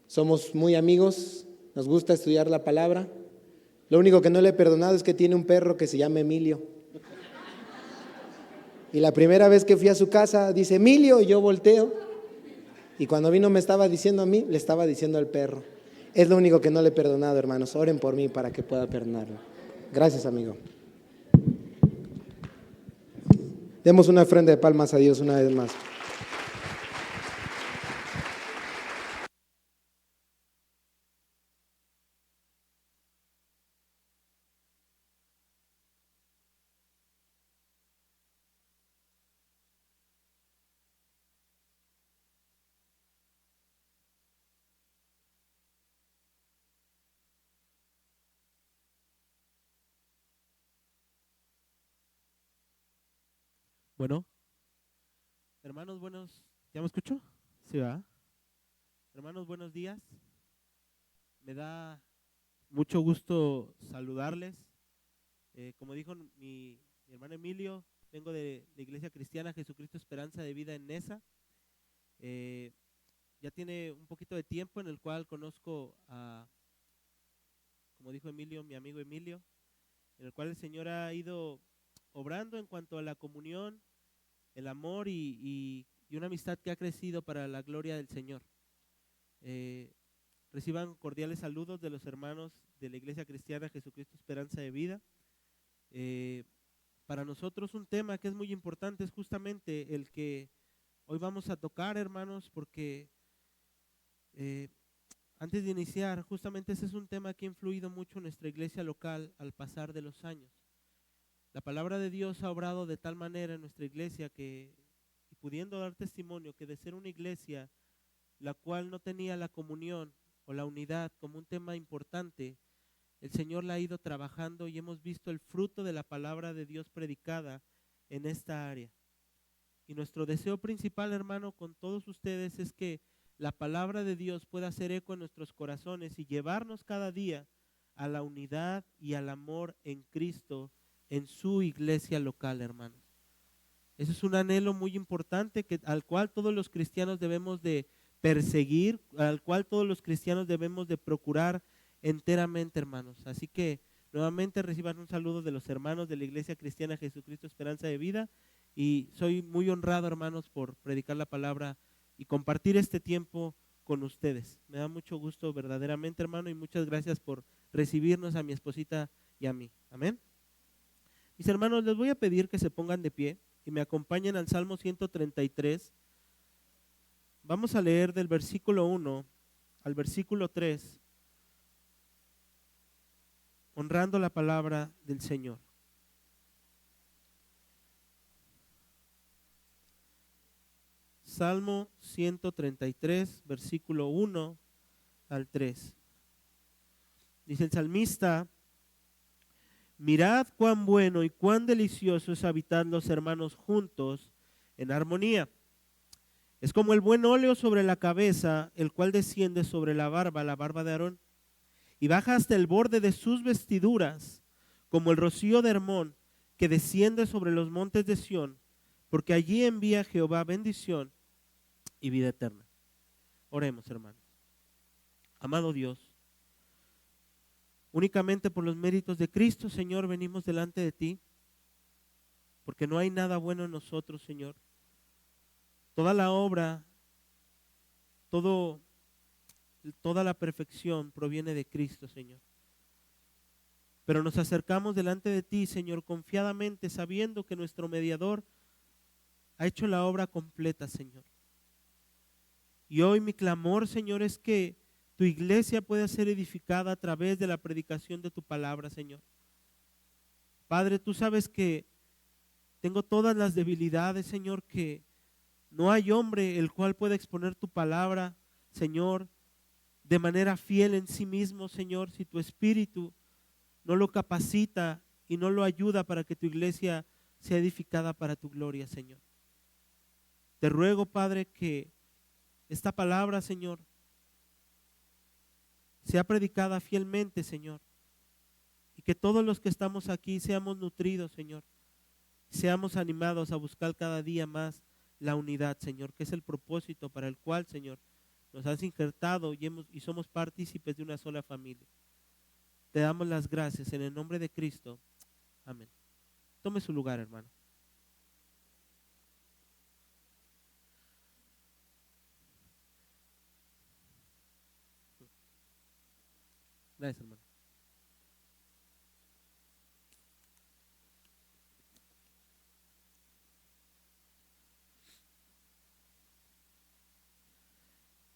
Somos muy amigos, nos gusta estudiar la palabra. Lo único que no le he perdonado es que tiene un perro que se llama Emilio. Y la primera vez que fui a su casa dice Emilio y yo volteo. Y cuando vino me estaba diciendo a mí, le estaba diciendo al perro. Es lo único que no le he perdonado, hermanos. Oren por mí para que pueda perdonarlo. Gracias, amigo. Demos una ofrenda de palmas a Dios una vez más. Bueno, hermanos, ¿ya me escucho? Sí, ¿verdad? Hermanos, buenos días. Me da mucho gusto saludarles. Como dijo mi hermano Emilio, vengo de la Iglesia Cristiana Jesucristo Esperanza de Vida en Nesa. Ya tiene un poquito de tiempo en el cual conozco como dijo Emilio, mi amigo Emilio, en el cual el Señor ha ido obrando en cuanto a la comunión, el amor y una amistad que ha crecido para la gloria del Señor. Reciban cordiales saludos de los hermanos de la Iglesia Cristiana Jesucristo Esperanza de Vida. Para nosotros un tema que es muy importante es justamente el que hoy vamos a tocar, hermanos, porque antes de iniciar, justamente ese es un tema que ha influido mucho en nuestra iglesia local al pasar de los años. La palabra de Dios ha obrado de tal manera en nuestra iglesia que, y pudiendo dar testimonio, que de ser una iglesia la cual no tenía la comunión o la unidad como un tema importante, el Señor la ha ido trabajando y hemos visto el fruto de la palabra de Dios predicada en esta área. Y nuestro deseo principal, hermano, con todos ustedes es que la palabra de Dios pueda hacer eco en nuestros corazones y llevarnos cada día a la unidad y al amor en Cristo en su iglesia local, hermanos. Eso es un anhelo muy importante al cual todos los cristianos debemos de perseguir, al cual todos los cristianos debemos de procurar enteramente, hermanos. Así que nuevamente reciban un saludo de los hermanos de la Iglesia Cristiana Jesucristo Esperanza de Vida y soy muy honrado, hermanos, por predicar la palabra y compartir este tiempo con ustedes. Me da mucho gusto verdaderamente, hermano, y muchas gracias por recibirnos a mi esposita y a mí. Amén. Mis hermanos, les voy a pedir que se pongan de pie y me acompañen al Salmo 133. Vamos a leer del versículo 1 al versículo 3, honrando la palabra del Señor. Salmo 133, versículo 1 al 3. Dice el salmista: mirad cuán bueno y cuán delicioso es habitar los hermanos juntos en armonía. Es como el buen óleo sobre la cabeza, el cual desciende sobre la barba de Aarón, y baja hasta el borde de sus vestiduras, como el rocío de Hermón, que desciende sobre los montes de Sión, porque allí envía Jehová bendición y vida eterna. Oremos, hermanos. Amado Dios, únicamente por los méritos de Cristo, Señor, venimos delante de ti, porque no hay nada bueno en nosotros, Señor. Toda la obra, toda la perfección proviene de Cristo, Señor. Pero nos acercamos delante de ti, Señor, confiadamente, sabiendo que nuestro mediador ha hecho la obra completa, Señor. Y hoy mi clamor, Señor, es que tu iglesia pueda ser edificada a través de la predicación de tu palabra, Señor. Padre, tú sabes que tengo todas las debilidades, Señor, que no hay hombre el cual pueda exponer tu palabra, Señor, de manera fiel en sí mismo, Señor, si tu espíritu no lo capacita y no lo ayuda para que tu iglesia sea edificada para tu gloria, Señor. Te ruego, Padre, que esta palabra, Señor, sea predicada fielmente, Señor, y que todos los que estamos aquí seamos nutridos, Señor, seamos animados a buscar cada día más la unidad, Señor, que es el propósito para el cual, Señor, nos has injertado y somos partícipes de una sola familia. Te damos las gracias en el nombre de Cristo. Amén. Tome su lugar, hermano. Gracias, hermano.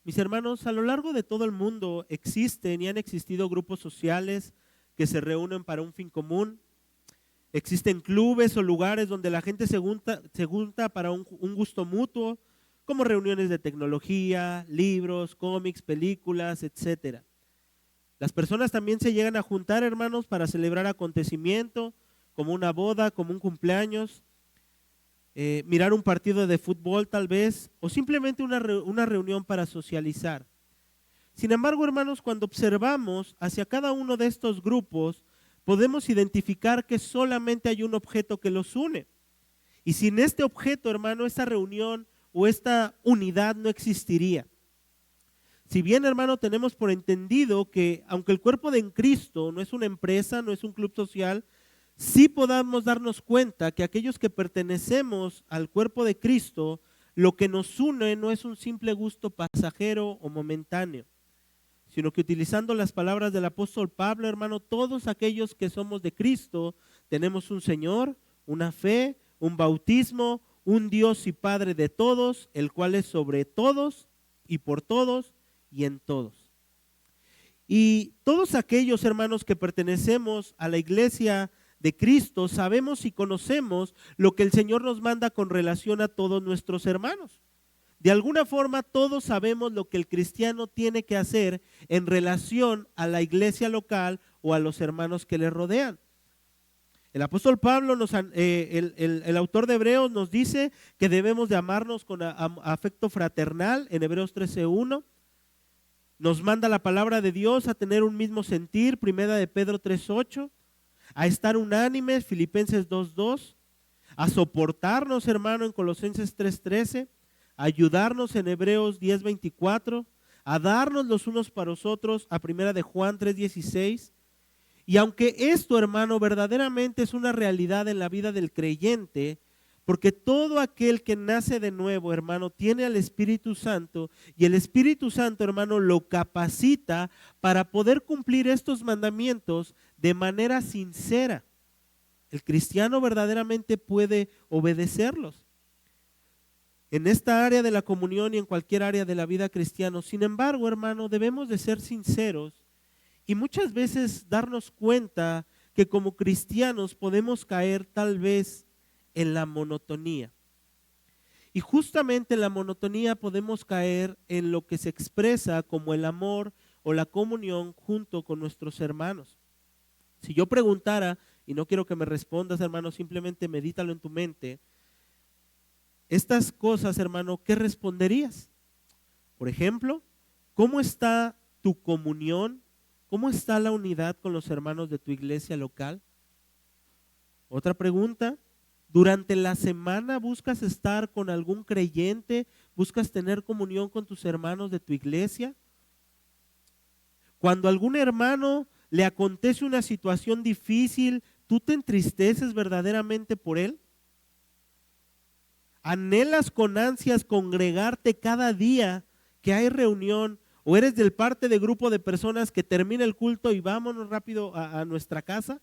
Mis hermanos, a lo largo de todo el mundo existen y han existido grupos sociales que se reúnen para un fin común. Existen clubes o lugares donde la gente se junta para un gusto mutuo, como reuniones de tecnología, libros, cómics, películas, etcétera. Las personas también se llegan a juntar, hermanos, para celebrar acontecimientos, como una boda, como un cumpleaños, mirar un partido de fútbol tal vez, o simplemente una reunión para socializar. Sin embargo, hermanos, cuando observamos hacia cada uno de estos grupos, podemos identificar que solamente hay un objeto que los une. Y sin este objeto, hermano, esta reunión o esta unidad no existiría. Si bien, hermano, tenemos por entendido que aunque el cuerpo de Cristo no es una empresa, no es un club social, sí podamos darnos cuenta que aquellos que pertenecemos al cuerpo de Cristo, lo que nos une no es un simple gusto pasajero o momentáneo, sino que utilizando las palabras del apóstol Pablo, hermano, todos aquellos que somos de Cristo tenemos un Señor, una fe, un bautismo, un Dios y Padre de todos, el cual es sobre todos y por todos y en todos. Y todos aquellos, hermanos, que pertenecemos a la iglesia de Cristo, sabemos y conocemos lo que el Señor nos manda con relación a todos nuestros hermanos. De alguna forma todos sabemos lo que el cristiano tiene que hacer en relación a la iglesia local o a los hermanos que le rodean. El apóstol Pablo, el autor de Hebreos, nos dice que debemos de amarnos con afecto fraternal en Hebreos 13:1. Nos manda la palabra de Dios a tener un mismo sentir, primera de Pedro 3:8. A estar unánimes, Filipenses 2:2, a soportarnos, hermano, en Colosenses 3:13, a ayudarnos en Hebreos 10:24, a darnos los unos para los otros, a primera de Juan 3:16. Y aunque esto, hermano, verdaderamente es una realidad en la vida del creyente, porque todo aquel que nace de nuevo, hermano, tiene al Espíritu Santo, y el Espíritu Santo, hermano, lo capacita para poder cumplir estos mandamientos de manera sincera. El cristiano verdaderamente puede obedecerlos en esta área de la comunión y en cualquier área de la vida cristiana. Sin embargo, hermano, debemos de ser sinceros y muchas veces darnos cuenta que como cristianos podemos caer tal vez en la monotonía. Y justamente en la monotonía podemos caer en lo que se expresa como el amor o la comunión junto con nuestros hermanos. Si yo preguntara, y no quiero que me respondas, hermano, simplemente medítalo en tu mente, estas cosas, hermano, ¿qué responderías? Por ejemplo, ¿cómo está tu comunión? ¿Cómo está la unidad con los hermanos de tu iglesia local? Otra pregunta, ¿durante la semana buscas estar con algún creyente? ¿Buscas tener comunión con tus hermanos de tu iglesia? Cuando a algún hermano le acontece una situación difícil, ¿tú te entristeces verdaderamente por él? ¿Anhelas con ansias congregarte cada día que hay reunión? ¿O eres del parte de grupo de personas que termina el culto y vámonos rápido a nuestra casa?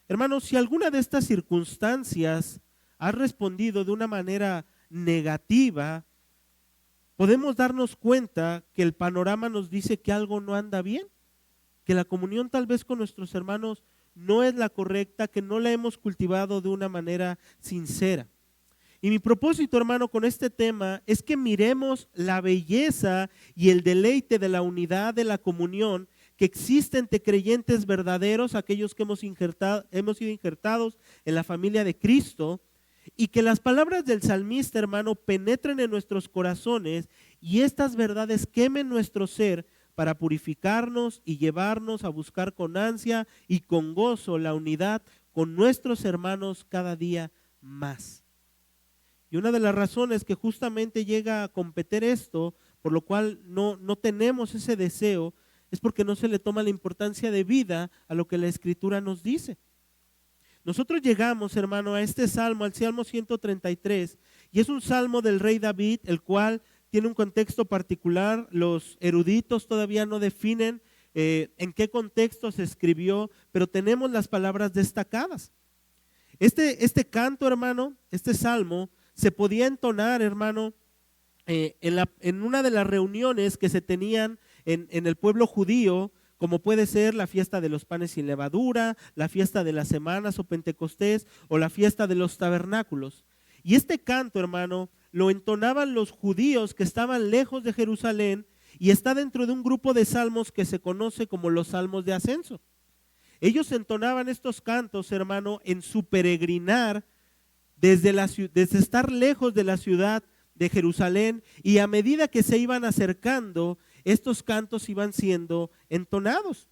Hermanos, si alguna de estas circunstancias has respondido de una manera negativa, podemos darnos cuenta que el panorama nos dice que algo no anda bien, que la comunión tal vez con nuestros hermanos no es la correcta, que no la hemos cultivado de una manera sincera. Y mi propósito, hermano, con este tema es que miremos la belleza y el deleite de la unidad de la comunión que existe entre creyentes verdaderos, aquellos que hemos sido injertados en la familia de Cristo, y que las palabras del salmista, hermano, penetren en nuestros corazones y estas verdades quemen nuestro ser para purificarnos y llevarnos a buscar con ansia y con gozo la unidad con nuestros hermanos cada día más. Y una de las razones que justamente llega a competir esto por lo cual no tenemos ese deseo, es porque no se le toma la importancia de vida a lo que la Escritura nos dice. Nosotros llegamos, hermano, a este salmo, al Salmo 133, y es un salmo del rey David, el cual tiene un contexto particular. Los eruditos todavía no definen en qué contexto se escribió, pero tenemos las palabras destacadas. Este canto, hermano, este salmo, se podía entonar, hermano, en una de las reuniones que se tenían en el pueblo judío, como puede ser la fiesta de los panes sin levadura, la fiesta de las semanas o Pentecostés, o la fiesta de los tabernáculos. Y este canto, hermano, lo entonaban los judíos que estaban lejos de Jerusalén, y está dentro de un grupo de salmos que se conoce como los salmos de ascenso. Ellos entonaban estos cantos, hermano, en su peregrinar desde estar lejos de la ciudad de Jerusalén, y a medida que se iban acercando, estos cantos iban siendo entonados.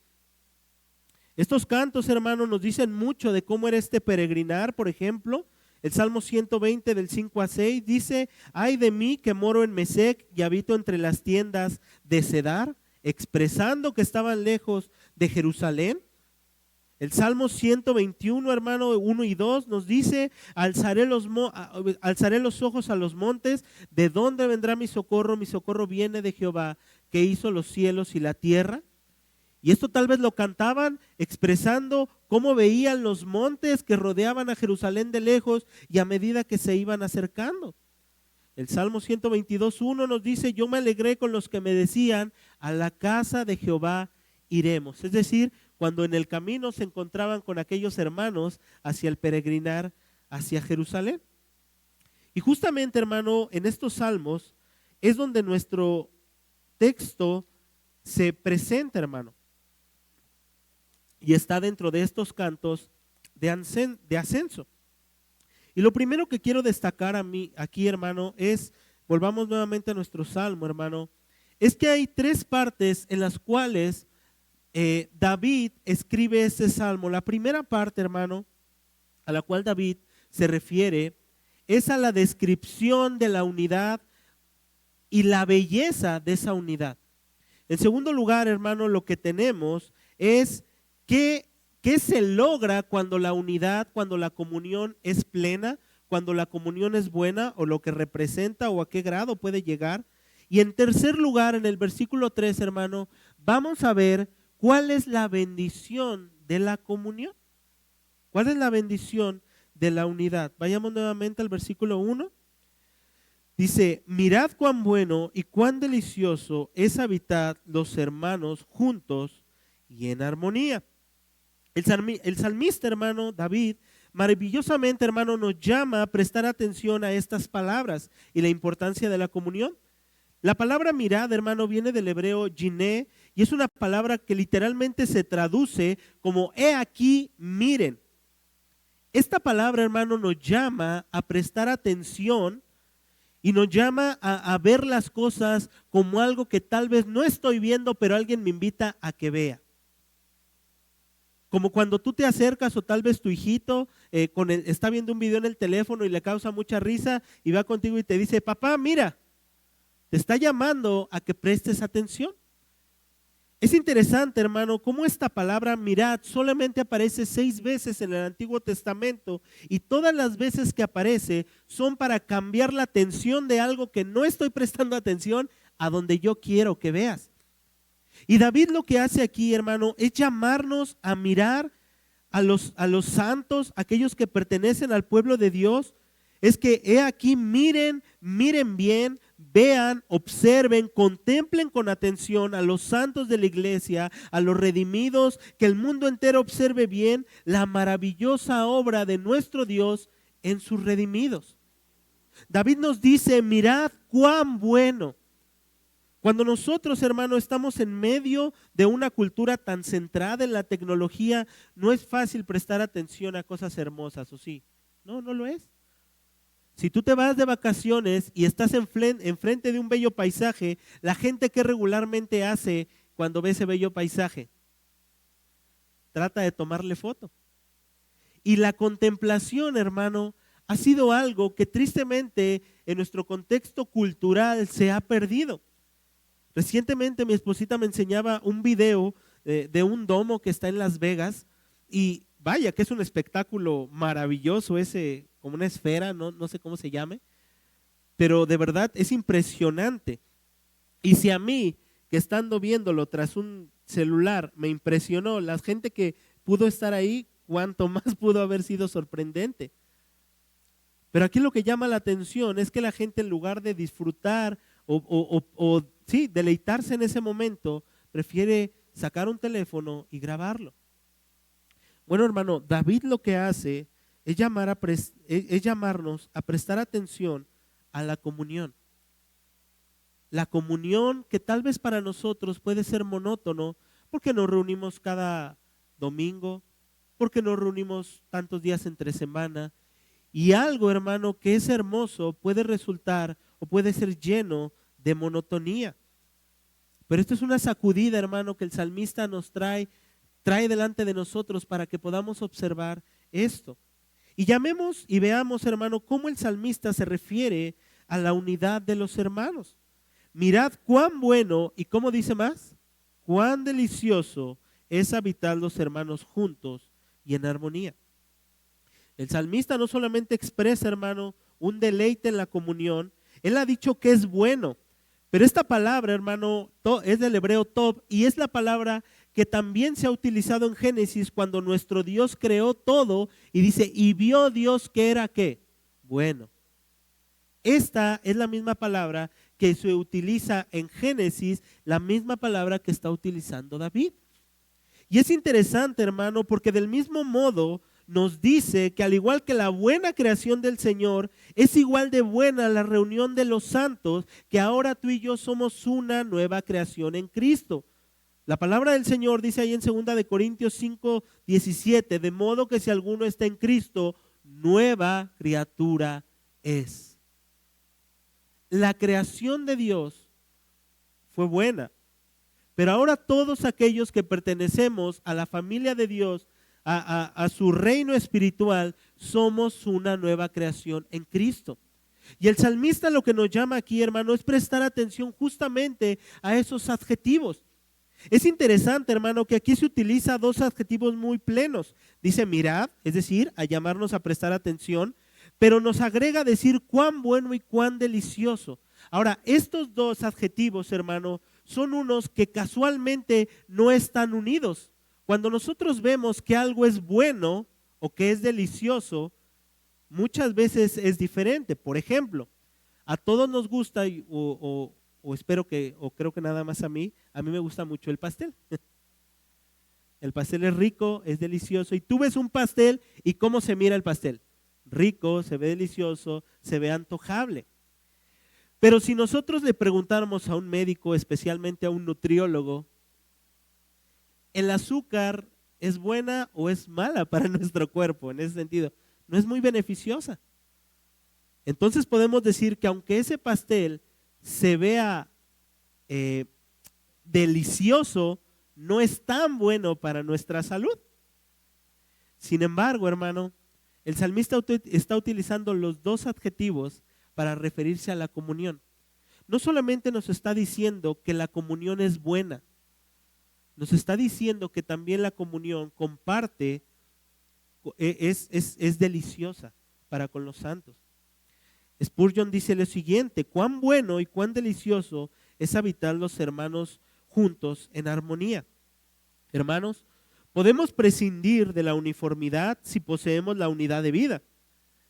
Estos cantos, hermano, nos dicen mucho de cómo era este peregrinar. Por ejemplo, el Salmo 120 del 5 a 6 dice: ay de mí que moro en Mesec y habito entre las tiendas de Cedar, expresando que estaban lejos de Jerusalén. El Salmo 121, hermano, 1 y 2 nos dice: alzaré los ojos a los montes, ¿de dónde vendrá mi socorro? Mi socorro viene de Jehová, que hizo los cielos y la tierra. Y esto tal vez lo cantaban expresando cómo veían los montes que rodeaban a Jerusalén de lejos y a medida que se iban acercando. El Salmo 122:1 nos dice: yo me alegré con los que me decían, a la casa de Jehová iremos. Es decir, cuando en el camino se encontraban con aquellos hermanos hacia el peregrinar hacia Jerusalén. Y justamente, hermano, en estos salmos es donde nuestro texto se presenta, hermano, y está dentro de estos cantos de ascenso. Y lo primero que quiero destacar aquí, hermano, es, volvamos nuevamente a nuestro salmo, hermano, es que hay tres partes en las cuales David escribe este salmo. La primera parte, hermano, a la cual David se refiere es a la descripción de la unidad y la belleza de esa unidad. En segundo lugar, hermano, lo que tenemos es qué se logra cuando la unidad, cuando la comunión es plena, cuando la comunión es buena, o lo que representa o a qué grado puede llegar. Y en tercer lugar, en el versículo 3, hermano, vamos a ver cuál es la bendición de la comunión. ¿Cuál es la bendición de la unidad? Vayamos nuevamente al versículo 1. Dice: mirad cuán bueno y cuán delicioso es habitar los hermanos juntos y en armonía. El salmista, hermano, David, maravillosamente, hermano, nos llama a prestar atención a estas palabras y la importancia de la comunión. La palabra mirad, hermano, viene del hebreo yiné, y es una palabra que literalmente se traduce como he aquí, miren. Esta palabra, hermano, nos llama a prestar atención y nos llama a ver las cosas como algo que tal vez no estoy viendo, pero alguien me invita a que vea. Como cuando tú te acercas, o tal vez tu hijito está viendo un video en el teléfono y le causa mucha risa y va contigo y te dice: papá, mira, te está llamando a que prestes atención. Es interesante, hermano, cómo esta palabra mirad solamente aparece 6 veces en el Antiguo Testamento, y todas las veces que aparece son para cambiar la atención de algo que no estoy prestando atención a donde yo quiero que veas. Y David lo que hace aquí, hermano, es llamarnos a mirar a los santos, aquellos que pertenecen al pueblo de Dios. Es que he aquí, miren bien, vean, observen, contemplen con atención a los santos de la iglesia, a los redimidos, que el mundo entero observe bien la maravillosa obra de nuestro Dios en sus redimidos. David nos dice: mirad cuán bueno. Cuando nosotros, hermano, estamos en medio de una cultura tan centrada en la tecnología, no es fácil prestar atención a cosas hermosas, ¿o sí? No, no lo es. Si tú te vas de vacaciones y estás enfrente de un bello paisaje, la gente, ¿qué regularmente hace cuando ve ese bello paisaje? Trata de tomarle foto. Y la contemplación, hermano, ha sido algo que tristemente en nuestro contexto cultural se ha perdido. Recientemente mi esposita me enseñaba un video de un domo que está en Las Vegas y vaya que es un espectáculo maravilloso ese, como una esfera, no sé cómo se llame, pero de verdad es impresionante. Y si a mí, que estando viéndolo tras un celular, me impresionó, la gente que pudo estar ahí, cuánto más pudo haber sido sorprendente. Pero aquí lo que llama la atención es que la gente, en lugar de disfrutar o sí, deleitarse en ese momento, prefiere sacar un teléfono y grabarlo. Bueno, hermano, David lo que hace es llamarnos a prestar atención a la comunión. La comunión que tal vez para nosotros puede ser monótono porque nos reunimos cada domingo, porque nos reunimos tantos días entre semana. Y algo, hermano, que es hermoso puede resultar o puede ser lleno de monotonía. Pero esto es una sacudida, hermano, que el salmista nos trae delante de nosotros para que podamos observar esto. Y llamemos y veamos, hermano, cómo el salmista se refiere a la unidad de los hermanos. Mirad cuán bueno, y cómo dice más, cuán delicioso es habitar los hermanos juntos y en armonía. El salmista no solamente expresa, hermano, un deleite en la comunión, él ha dicho que es bueno. Pero esta palabra, hermano, es del hebreo tov y es la palabra que también se ha utilizado en Génesis cuando nuestro Dios creó todo y dice, y vio Dios que era ¿qué? Bueno. Esta es la misma palabra que se utiliza en Génesis, la misma palabra que está utilizando David. Y es interesante, hermano, porque del mismo modo nos dice que al igual que la buena creación del Señor, es igual de buena la reunión de los santos, que ahora tú y yo somos una nueva creación en Cristo. La palabra del Señor dice ahí en 2 de Corintios 5:17, de modo que si alguno está en Cristo, nueva criatura es. La creación de Dios fue buena, pero ahora todos aquellos que pertenecemos a la familia de Dios, a su reino espiritual, somos una nueva creación en Cristo. Y el salmista lo que nos llama aquí, hermano, es prestar atención justamente a esos adjetivos. Es interesante, hermano, que aquí se utiliza dos adjetivos muy plenos. Dice mirad, es decir, a llamarnos a prestar atención, pero nos agrega a decir cuán bueno y cuán delicioso. Ahora, estos dos adjetivos, hermano, son unos que casualmente no están unidos. Cuando nosotros vemos que algo es bueno o que es delicioso, muchas veces es diferente. Por ejemplo, a todos nos gusta, o espero que, o creo que nada más a mí me gusta mucho el pastel. El pastel es rico, es delicioso, y tú ves un pastel y ¿cómo se mira el pastel? Rico, se ve delicioso, se ve antojable. Pero si nosotros le preguntáramos a un médico, especialmente a un nutriólogo, ¿el azúcar es buena o es mala para nuestro cuerpo? En ese sentido, no es muy beneficiosa. Entonces podemos decir que aunque ese pastel se vea delicioso, no es tan bueno para nuestra salud. Sin embargo, hermano, el salmista está utilizando los dos adjetivos para referirse a la comunión. No solamente nos está diciendo que la comunión es buena, nos está diciendo que también la comunión comparte, es deliciosa para con los santos. Spurgeon dice lo siguiente: cuán bueno y cuán delicioso es habitar los hermanos juntos en armonía. Hermanos, podemos prescindir de la uniformidad si poseemos la unidad de vida,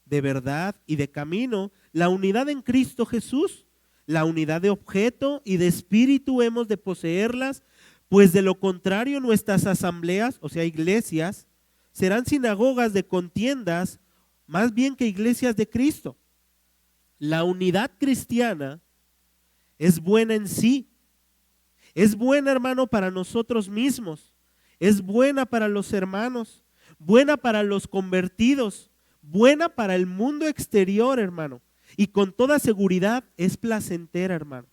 de verdad y de camino, la unidad en Cristo Jesús, la unidad de objeto y de espíritu hemos de poseerlas, pues de lo contrario nuestras asambleas, o sea, iglesias, serán sinagogas de contiendas más bien que iglesias de Cristo. La unidad cristiana es buena en sí, es buena, hermano, para nosotros mismos, es buena para los hermanos, buena para los convertidos, buena para el mundo exterior, hermano, y con toda seguridad es placentera, hermano,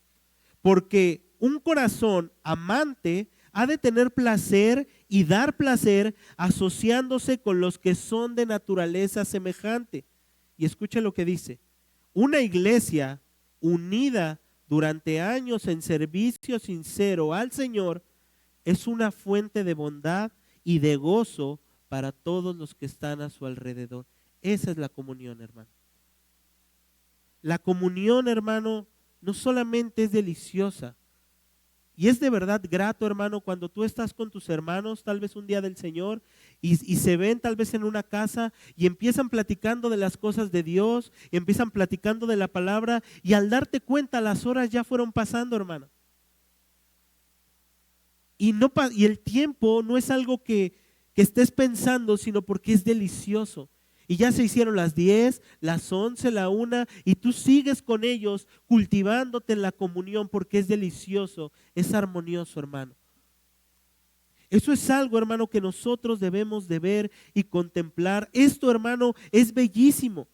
porque un corazón amante ha de tener placer y dar placer asociándose con los que son de naturaleza semejante. Y escuche lo que dice: una iglesia unida durante años en servicio sincero al Señor es una fuente de bondad y de gozo para todos los que están a su alrededor. Esa es la comunión, hermano. La comunión, hermano, no solamente es deliciosa, y es de verdad grato, hermano, cuando tú estás con tus hermanos, tal vez un día del Señor, y se ven tal vez en una casa y empiezan platicando de las cosas de Dios, y empiezan platicando de la palabra, y al darte cuenta las horas ya fueron pasando, hermano. Y el tiempo no es algo que estés pensando, sino porque es delicioso. Y ya se hicieron las 10, las 11, la 1, y tú sigues con ellos cultivándote en la comunión porque es delicioso, es armonioso, hermano. Eso es algo, hermano, que nosotros debemos de ver y contemplar. Esto, hermano, es bellísimo.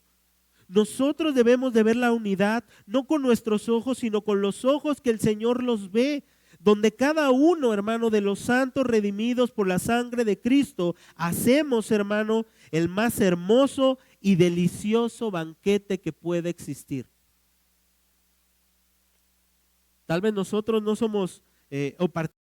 Nosotros debemos de ver la unidad, no con nuestros ojos, sino con los ojos que el Señor los ve, donde cada uno, hermano, de los santos redimidos por la sangre de Cristo, hacemos, hermano, el más hermoso y delicioso banquete que puede existir. Tal vez nosotros no somos o participamos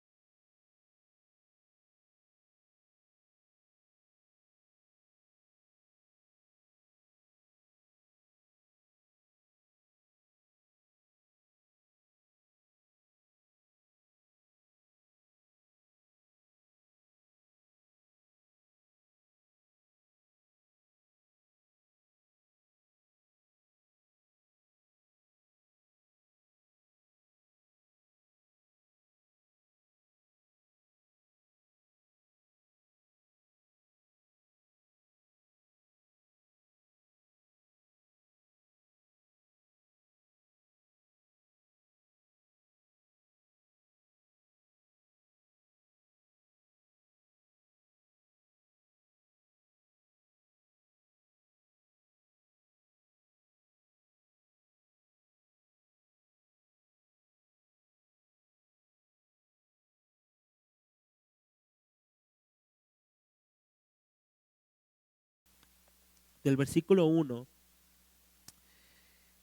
del versículo 1,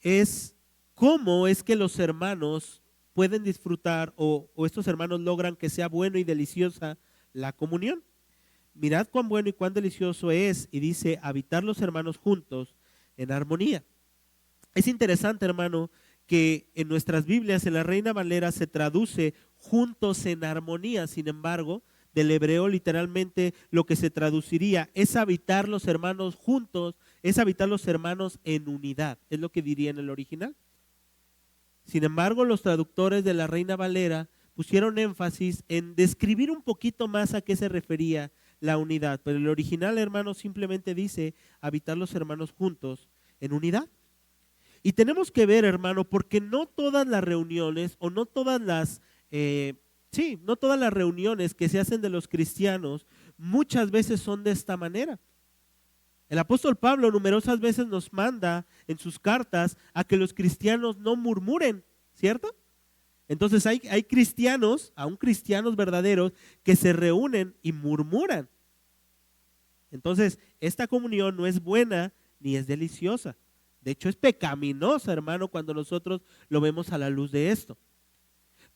es cómo es que los hermanos pueden disfrutar o estos hermanos logran que sea bueno y deliciosa la comunión. Mirad cuán bueno y cuán delicioso es, y dice, habitar los hermanos juntos en armonía. Es interesante, hermano, que en nuestras Biblias, en la Reina Valera, se traduce juntos en armonía. Sin embargo, del hebreo literalmente lo que se traduciría es habitar los hermanos juntos, es habitar los hermanos en unidad. Es lo que diría en el original. Sin embargo, los traductores de la Reina Valera pusieron énfasis en describir un poquito más a qué se refería la unidad. Pero el original, hermano, simplemente dice habitar los hermanos juntos en unidad. Y tenemos que ver, hermano, porque no todas las reuniones o no todas las, no todas las reuniones que se hacen de los cristianos muchas veces son de esta manera. El apóstol Pablo numerosas veces nos manda en sus cartas a que los cristianos no murmuren, ¿cierto? Entonces hay cristianos, aún cristianos verdaderos, que se reúnen y murmuran. Entonces, esta comunión no es buena ni es deliciosa. De hecho, es pecaminosa, hermano, cuando nosotros lo vemos a la luz de esto.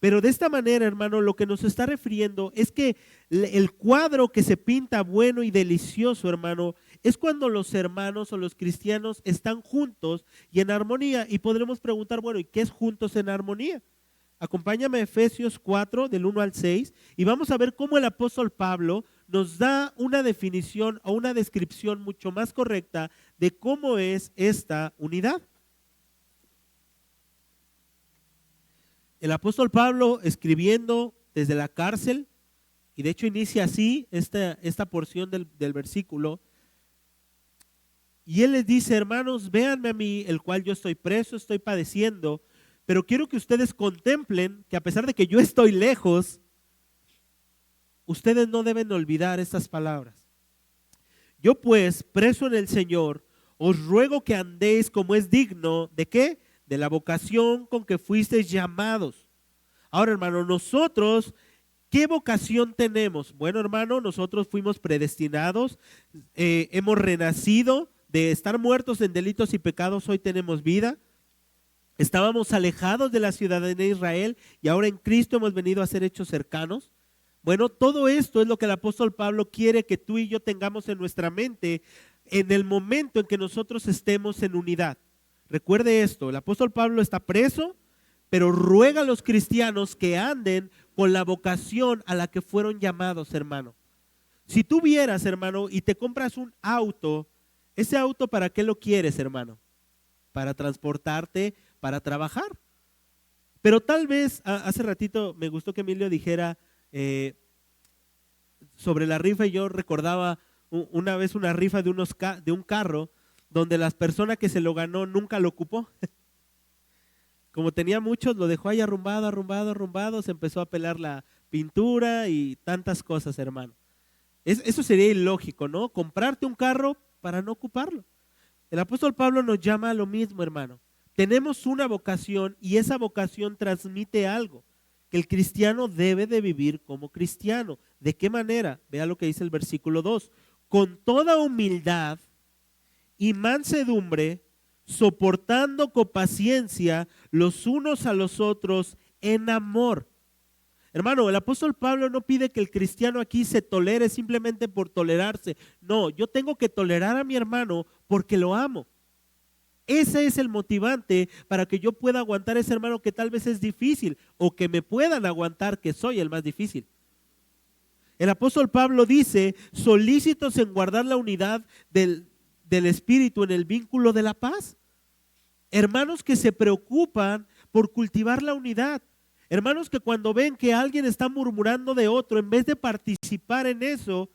Pero de esta manera, hermano, lo que nos está refiriendo es que el cuadro que se pinta bueno y delicioso, hermano, es cuando los hermanos o los cristianos están juntos y en armonía. Y podremos preguntar, bueno, ¿y qué es juntos en armonía? Acompáñame a Efesios 4, del 1 al 6, y vamos a ver cómo el apóstol Pablo nos da una definición o una descripción mucho más correcta de cómo es esta unidad. El apóstol Pablo, escribiendo desde la cárcel, y de hecho inicia así esta porción del versículo, y él les dice, hermanos, véanme a mí, el cual yo estoy preso, estoy padeciendo, pero quiero que ustedes contemplen que a pesar de que yo estoy lejos, ustedes no deben olvidar estas palabras. Yo pues, preso en el Señor, os ruego que andéis como es digno, ¿de qué? De la vocación con que fuisteis llamados. Ahora, hermano, nosotros, ¿qué vocación tenemos? Bueno, hermano, nosotros fuimos predestinados, hemos renacido de estar muertos en delitos y pecados, hoy tenemos vida. Estábamos alejados de la ciudadanía de Israel y ahora en Cristo hemos venido a ser hechos cercanos. Bueno, todo esto es lo que el apóstol Pablo quiere que tú y yo tengamos en nuestra mente en el momento en que nosotros estemos en unidad. Recuerde esto, el apóstol Pablo está preso, pero ruega a los cristianos que anden con la vocación a la que fueron llamados, hermano. Si tú vieras, hermano, y te compras un auto, ¿ese auto para qué lo quieres, hermano? Para transportarte, para trabajar. Pero tal vez, hace ratito me gustó que Emilio dijera sobre la rifa, y yo recordaba una vez una rifa de un carro donde la persona que se lo ganó nunca lo ocupó. Como tenía muchos, lo dejó ahí arrumbado, arrumbado, arrumbado, se empezó a pelar la pintura y tantas cosas, hermano. Eso sería ilógico, ¿no? Comprarte un carro para no ocuparlo. El apóstol Pablo nos llama a lo mismo, hermano. Tenemos una vocación y esa vocación transmite algo, que el cristiano debe de vivir como cristiano. ¿De qué manera? Vea lo que dice el versículo 2. Con toda humildad y mansedumbre, soportando con paciencia los unos a los otros en amor. Hermano, el apóstol Pablo no pide que el cristiano aquí se tolere simplemente por tolerarse. No, yo tengo que tolerar a mi hermano porque lo amo. Ese es el motivante para que yo pueda aguantar a ese hermano que tal vez es difícil o que me puedan aguantar que soy el más difícil. El apóstol Pablo dice, solícitos en guardar la unidad del Espíritu en el vínculo de la paz. Hermanos que se preocupan por cultivar la unidad. Hermanos que cuando ven que alguien está murmurando de otro, en vez de participar en eso,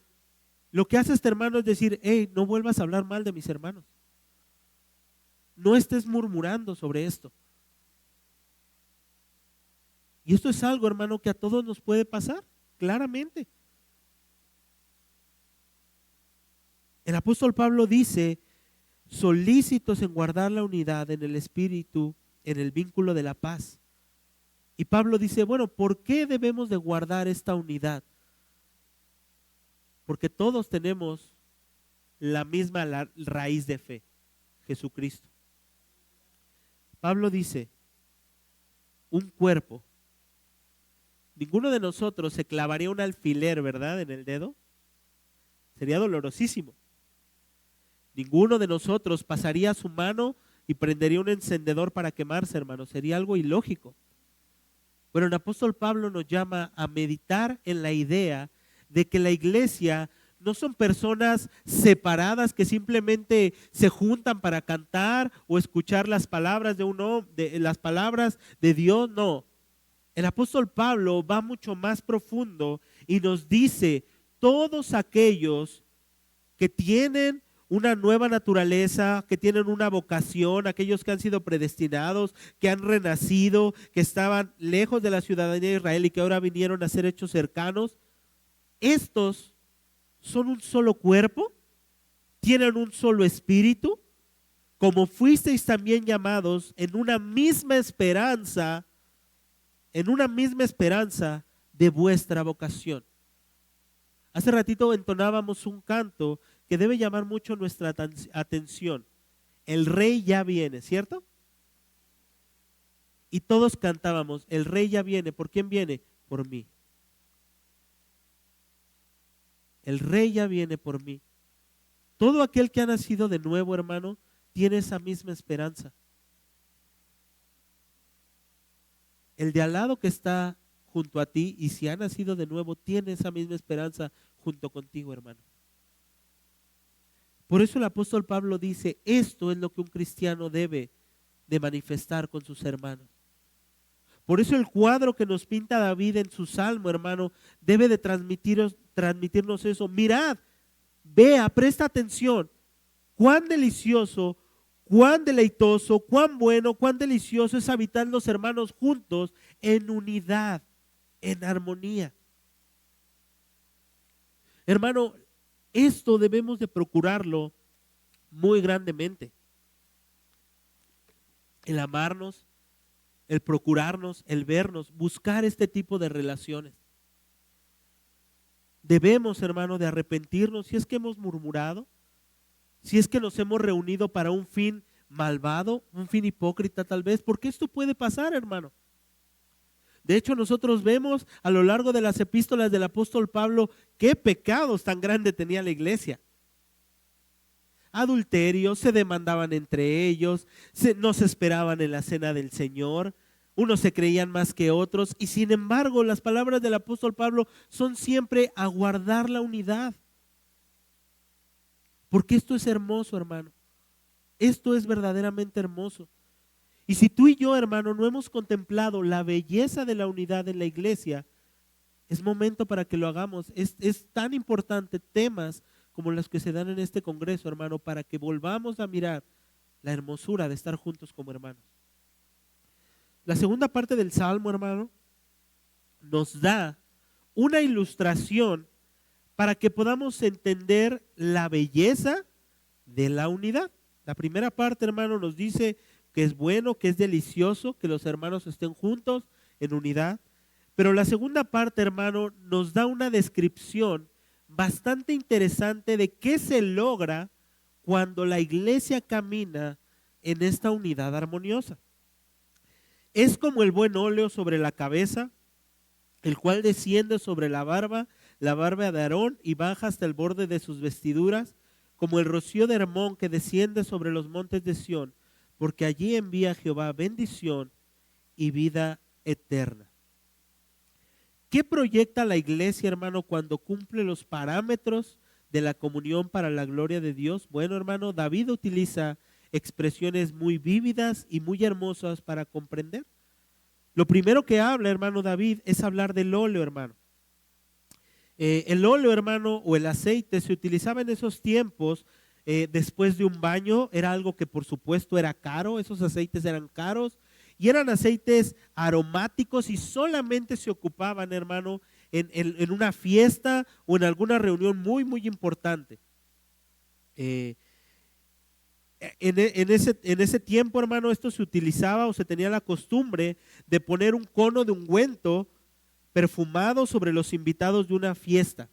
lo que hace este hermano es decir, hey, no vuelvas a hablar mal de mis hermanos. No estés murmurando sobre esto. Y esto es algo, hermano, que a todos nos puede pasar, claramente. El apóstol Pablo dice, solícitos en guardar la unidad en el Espíritu, en el vínculo de la paz. Y Pablo dice, bueno, ¿por qué debemos de guardar esta unidad? Porque todos tenemos la misma raíz de fe, Jesucristo. Pablo dice, un cuerpo. Ninguno de nosotros se clavaría un alfiler, ¿verdad?, en el dedo. Sería dolorosísimo. Ninguno de nosotros pasaría su mano y prendería un encendedor para quemarse, hermano. Sería algo ilógico. Bueno, el apóstol Pablo nos llama a meditar en la idea de que la iglesia no son personas separadas que simplemente se juntan para cantar o escuchar las palabras las palabras de Dios, no. El apóstol Pablo va mucho más profundo y nos dice, todos aquellos que tienen una nueva naturaleza, que tienen una vocación, aquellos que han sido predestinados, que han renacido, que estaban lejos de la ciudadanía de Israel y que ahora vinieron a ser hechos cercanos, estos son un solo cuerpo, tienen un solo espíritu, como fuisteis también llamados en una misma esperanza de vuestra vocación. Hace ratito entonábamos un canto que debe llamar mucho nuestra atención. El rey ya viene, ¿cierto? Y todos cantábamos, el rey ya viene. ¿Por quién viene? Por mí. El rey ya viene por mí. Todo aquel que ha nacido de nuevo, hermano, tiene esa misma esperanza. El de al lado que está junto a ti y si ha nacido de nuevo, tiene esa misma esperanza junto contigo, hermano. Por eso el apóstol Pablo dice, esto es lo que un cristiano debe de manifestar con sus hermanos. Por eso el cuadro que nos pinta David en su salmo, hermano, debe de transmitirnos eso. Mirad, vea, presta atención, cuán delicioso, cuán deleitoso, cuán bueno, cuán delicioso es habitar los hermanos juntos en unidad, en armonía. Hermano, esto debemos de procurarlo muy grandemente. El amarnos, el procurarnos, el vernos, buscar este tipo de relaciones. Debemos, hermano, de arrepentirnos si es que hemos murmurado, si es que nos hemos reunido para un fin malvado, un fin hipócrita tal vez, porque esto puede pasar, hermano. De hecho, nosotros vemos a lo largo de las epístolas del apóstol Pablo qué pecados tan grandes tenía la iglesia. Adulterio, se demandaban entre ellos, no se esperaban en la cena del Señor, unos se creían más que otros, y sin embargo las palabras del apóstol Pablo son siempre a guardar la unidad. Porque esto es hermoso, hermano. Esto es verdaderamente hermoso. Y si tú y yo, hermano, no hemos contemplado la belleza de la unidad en la iglesia, es momento para que lo hagamos. Es tan importante temas como los que se dan en este congreso, hermano, para que volvamos a mirar la hermosura de estar juntos como hermanos. La segunda parte del Salmo, hermano, nos da una ilustración para que podamos entender la belleza de la unidad. La primera parte, hermano, nos dice que es bueno, que es delicioso que los hermanos estén juntos en unidad. Pero la segunda parte, hermano, nos da una descripción bastante interesante de qué se logra cuando la iglesia camina en esta unidad armoniosa. Es como el buen óleo sobre la cabeza, el cual desciende sobre la barba de Aarón y baja hasta el borde de sus vestiduras, como el rocío de Hermón que desciende sobre los montes de Sión, porque allí envía Jehová bendición y vida eterna. ¿Qué proyecta la iglesia, hermano, cuando cumple los parámetros de la comunión para la gloria de Dios? Bueno, hermano, David utiliza expresiones muy vívidas y muy hermosas para comprender. Lo primero que habla, hermano David, es hablar del óleo, hermano. El óleo, hermano, o el aceite se utilizaba en esos tiempos después de un baño. Era algo que por supuesto era caro, esos aceites eran caros y eran aceites aromáticos y solamente se ocupaban, hermano, en una fiesta o en alguna reunión muy, muy importante. En ese tiempo, hermano, esto se utilizaba o se tenía la costumbre de poner un cono de ungüento perfumado sobre los invitados de una fiesta.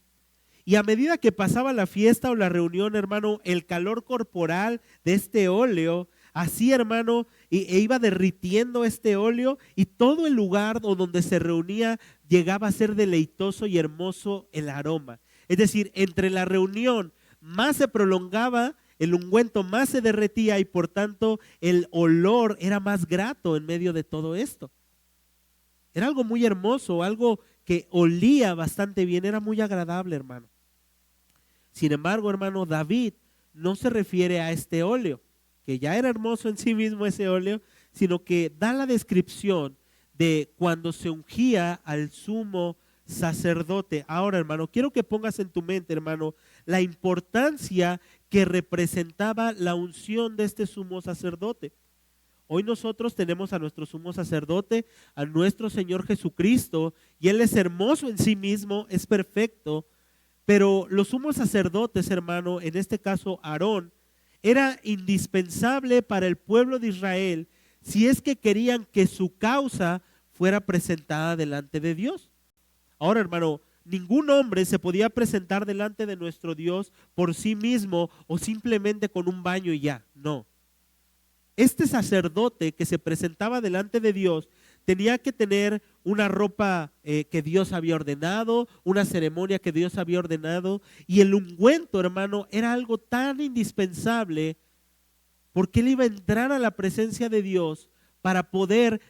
Y a medida que pasaba la fiesta o la reunión, hermano, el calor corporal de este óleo, así, hermano, iba derritiendo este óleo y todo el lugar donde se reunía llegaba a ser deleitoso y hermoso el aroma. Es decir, entre la reunión más se prolongaba, el ungüento más se derretía y por tanto el olor era más grato en medio de todo esto. Era algo muy hermoso, algo que olía bastante bien, era muy agradable, hermano. Sin embargo, hermano, David no se refiere a este óleo, que ya era hermoso en sí mismo ese óleo, sino que da la descripción de cuando se ungía al sumo sacerdote. Ahora, hermano, quiero que pongas en tu mente, hermano, la importancia que representaba la unción de este sumo sacerdote. Hoy nosotros tenemos a nuestro sumo sacerdote, a nuestro Señor Jesucristo, y Él es hermoso en sí mismo, es perfecto, pero los sumos sacerdotes, hermano, en este caso Aarón, era indispensable para el pueblo de Israel si es que querían que su causa fuera presentada delante de Dios. Ahora, hermano, ningún hombre se podía presentar delante de nuestro Dios por sí mismo o simplemente con un baño y ya, no. Este sacerdote que se presentaba delante de Dios tenía que tener una ropa que Dios había ordenado, una ceremonia que Dios había ordenado, y el ungüento, hermano, era algo tan indispensable porque él iba a entrar a la presencia de Dios para poder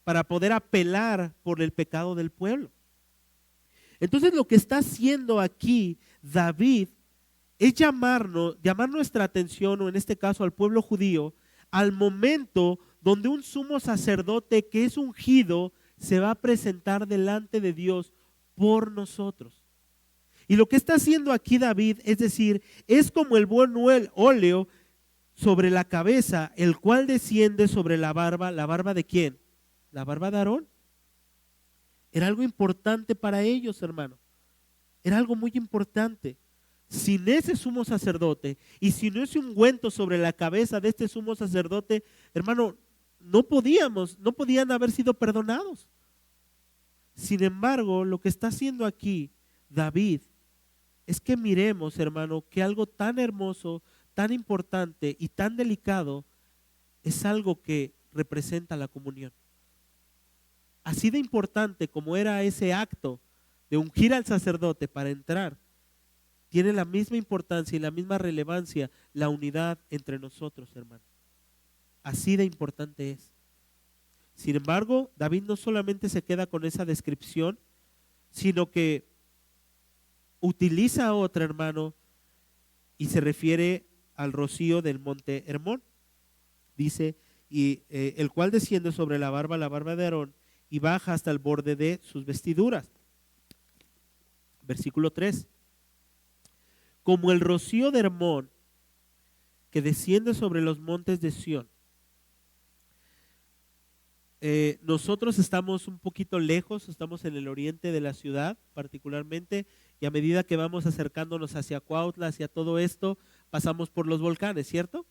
apelar por el pecado del pueblo. Entonces lo que está haciendo aquí David es llamar nuestra atención, o en este caso al pueblo judío, al momento donde un sumo sacerdote que es ungido se va a presentar delante de Dios por nosotros. Y lo que está haciendo aquí David, es decir, es como el buen óleo sobre la cabeza, el cual desciende sobre la barba. ¿La barba de quién? La barba de Aarón. Era algo importante para ellos, hermano. Era algo muy importante. Sin ese sumo sacerdote y sin ese ungüento sobre la cabeza de este sumo sacerdote, hermano, no podían haber sido perdonados. Sin embargo, lo que está haciendo aquí David es que miremos, hermano, que algo tan hermoso, tan importante y tan delicado es algo que representa la comunión. Así de importante como era ese acto de ungir al sacerdote para entrar, tiene la misma importancia y la misma relevancia la unidad entre nosotros, hermanos. Así de importante es. Sin embargo, David no solamente se queda con esa descripción, sino que utiliza otra, hermano, y se refiere al rocío del monte Hermón. Dice, el cual desciende sobre la barba de Aarón, y baja hasta el borde de sus vestiduras. Versículo 3. Como el rocío de Hermón que desciende sobre los montes de Sión. Nosotros estamos un poquito lejos, estamos en el oriente de la ciudad particularmente, y a medida que vamos acercándonos hacia Cuautla, hacia todo esto, pasamos por los volcanes, ¿cierto?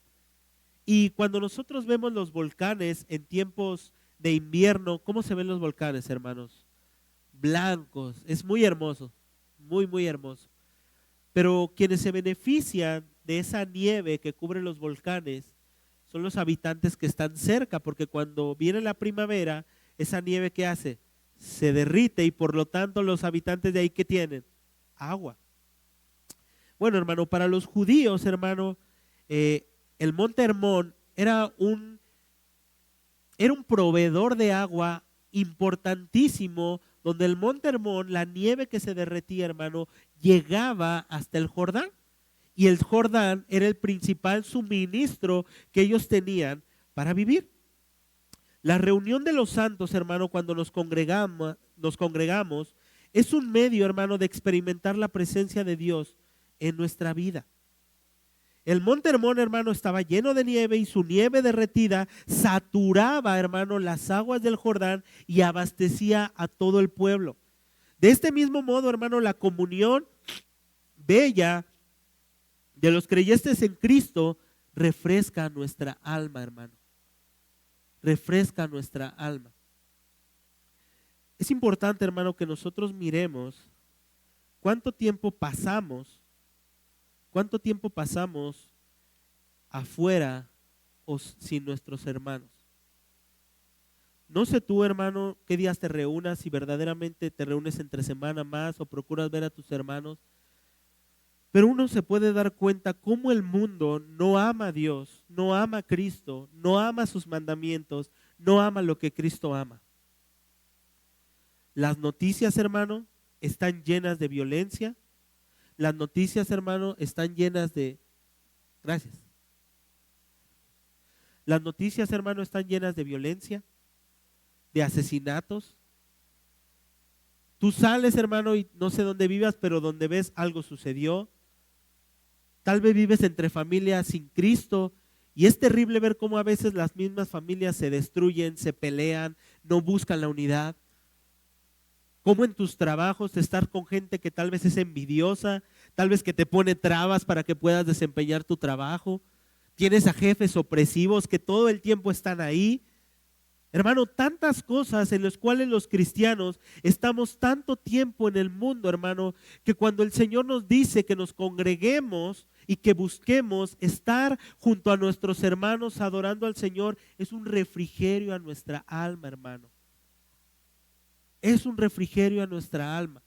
Y cuando nosotros vemos los volcanes en tiempos de invierno, ¿cómo se ven los volcanes, hermanos? Blancos, es muy hermoso, muy, muy hermoso. Pero quienes se benefician de esa nieve que cubre los volcanes son los habitantes que están cerca, porque cuando viene la primavera, esa nieve ¿qué hace? Se derrite, y por lo tanto los habitantes de ahí ¿qué tienen? Agua. Bueno, hermano, para los judíos, hermano, el monte Hermón era un proveedor de agua importantísimo, donde el monte Hermón, la nieve que se derretía, hermano, llegaba hasta el Jordán. Y el Jordán era el principal suministro que ellos tenían para vivir. La reunión de los santos, hermano, cuando nos congregamos, es un medio, hermano, de experimentar la presencia de Dios en nuestra vida. El monte Hermón, hermano, estaba lleno de nieve, y su nieve derretida saturaba, hermano, las aguas del Jordán y abastecía a todo el pueblo. De este mismo modo, hermano, la comunión bella de los creyentes en Cristo refresca nuestra alma, hermano. Refresca nuestra alma. Es importante, hermano, que nosotros miremos cuánto tiempo pasamos afuera o sin nuestros hermanos. No sé tú, hermano, qué días te reúnas, si verdaderamente te reúnes entre semana más o procuras ver a tus hermanos. Pero uno se puede dar cuenta cómo el mundo no ama a Dios, no ama a Cristo, no ama sus mandamientos, no ama lo que Cristo ama. Las noticias, hermano, están llenas de violencia. Las noticias, hermano, están llenas de... Gracias. Las noticias, hermano, están llenas de violencia, de asesinatos. Tú sales, hermano, y no sé dónde vivas, pero donde ves algo sucedió. Tal vez vives entre familias sin Cristo, y es terrible ver cómo a veces las mismas familias se destruyen, se pelean, no buscan la unidad. Cómo en tus trabajos estar con gente que tal vez es envidiosa, tal vez que te pone trabas para que puedas desempeñar tu trabajo. Tienes a jefes opresivos que todo el tiempo están ahí. Hermano, tantas cosas en las cuales los cristianos estamos tanto tiempo en el mundo, hermano, que cuando el Señor nos dice que nos congreguemos y que busquemos estar junto a nuestros hermanos adorando al Señor, es un refrigerio a nuestra alma, hermano. Es un refrigerio a nuestra alma.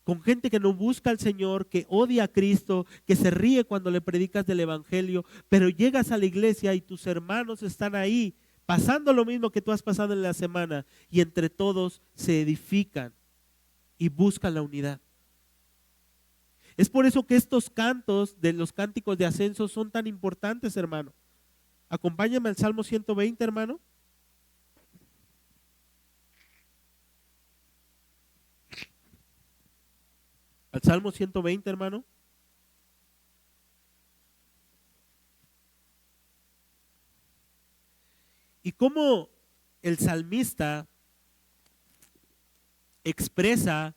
Con gente que no busca al Señor, que odia a Cristo, que se ríe cuando le predicas del Evangelio, pero llegas a la iglesia y tus hermanos están ahí, pasando lo mismo que tú has pasado en la semana, y entre todos se edifican y buscan la unidad. Es por eso que estos cantos de los cánticos de ascenso son tan importantes, hermano. Acompáñame al Salmo 120, hermano. Al Salmo 120, hermano. Y cómo el salmista expresa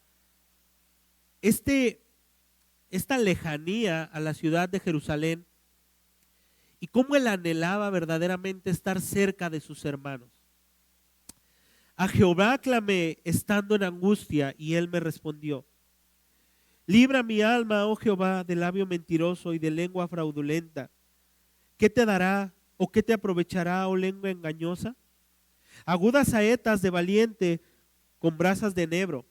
esta lejanía a la ciudad de Jerusalén, y cómo él anhelaba verdaderamente estar cerca de sus hermanos. A Jehová clamé estando en angustia, y él me respondió. Libra mi alma, oh Jehová, del labio mentiroso y de lengua fraudulenta. ¿Qué te dará o qué te aprovechará, oh lengua engañosa? Agudas saetas de valiente con brasas de enebro.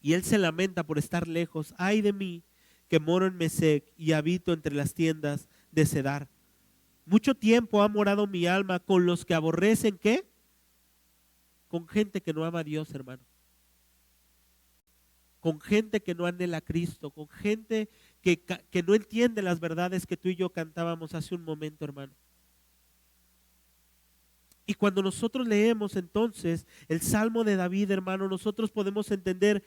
Y él se lamenta por estar lejos. Ay de mí, que moro en Mesec y habito entre las tiendas de Cedar. Mucho tiempo ha morado mi alma con los que aborrecen, ¿qué? Con gente que no ama a Dios, hermano. Con gente que no anhela a Cristo, con gente que no entiende las verdades que tú y yo cantábamos hace un momento, hermano. Y cuando nosotros leemos entonces el Salmo de David, hermano, nosotros podemos entender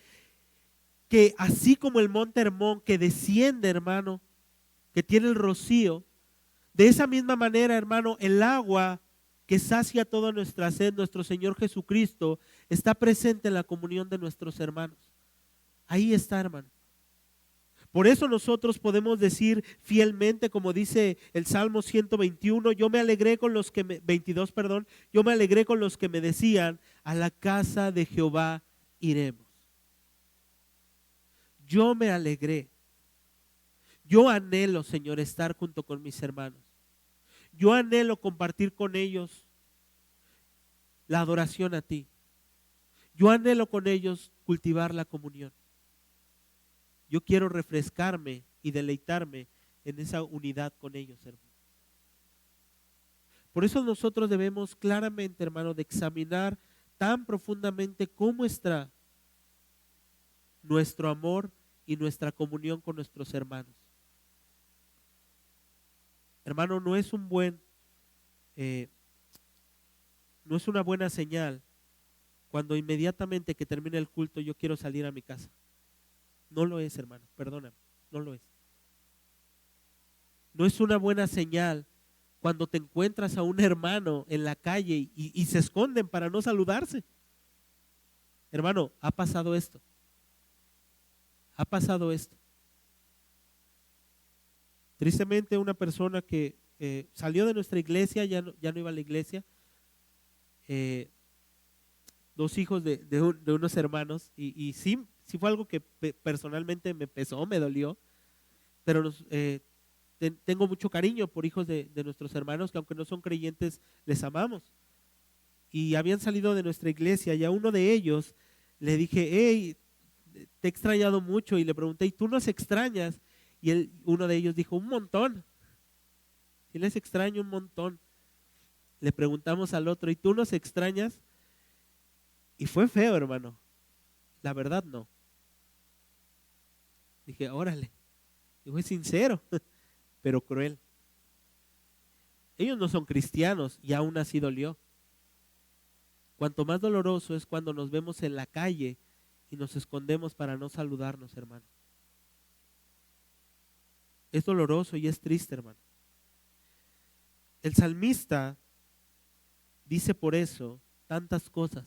que así como el monte Hermón que desciende, hermano, que tiene el rocío, de esa misma manera, hermano, el agua que sacia toda nuestra sed, nuestro Señor Jesucristo, está presente en la comunión de nuestros hermanos. Ahí está, hermano. Por eso nosotros podemos decir fielmente, como dice el Salmo 121, yo me alegré con los que 22, perdón, yo me alegré con los que me decían, a la casa de Jehová iremos. Yo me alegré. Yo anhelo, Señor, estar junto con mis hermanos. Yo anhelo compartir con ellos la adoración a ti. Yo anhelo con ellos cultivar la comunión. Yo quiero refrescarme y deleitarme en esa unidad con ellos, hermano. Por eso nosotros debemos claramente, hermano, de examinar tan profundamente cómo está nuestro amor y nuestra comunión con nuestros hermanos. Hermano, no es una buena señal cuando inmediatamente que termine el culto yo quiero salir a mi casa. No lo es, hermano, perdóname, no lo es. No es una buena señal cuando te encuentras a un hermano en la calle y se esconden para no saludarse. Hermano, ha pasado esto. Ha pasado esto. Tristemente una persona que salió de nuestra iglesia, ya no iba a la iglesia, dos hijos de unos hermanos, y sí fue algo que personalmente me pesó, me dolió, pero tengo mucho cariño por hijos de nuestros hermanos que aunque no son creyentes, les amamos. Y habían salido de nuestra iglesia y a uno de ellos le dije, hey, te he extrañado mucho, y le pregunté, ¿y tú nos extrañas? Y uno de ellos dijo, un montón. Sí les extraño un montón. Le preguntamos al otro, ¿y tú nos extrañas? Y fue feo, hermano. La verdad no. Dije, órale. Dijo, es sincero, pero cruel. Ellos no son cristianos y aún así dolió. Cuanto más doloroso es cuando nos vemos en la calle y nos escondemos para no saludarnos, hermano. Es doloroso y es triste, hermano. El salmista dice por eso tantas cosas.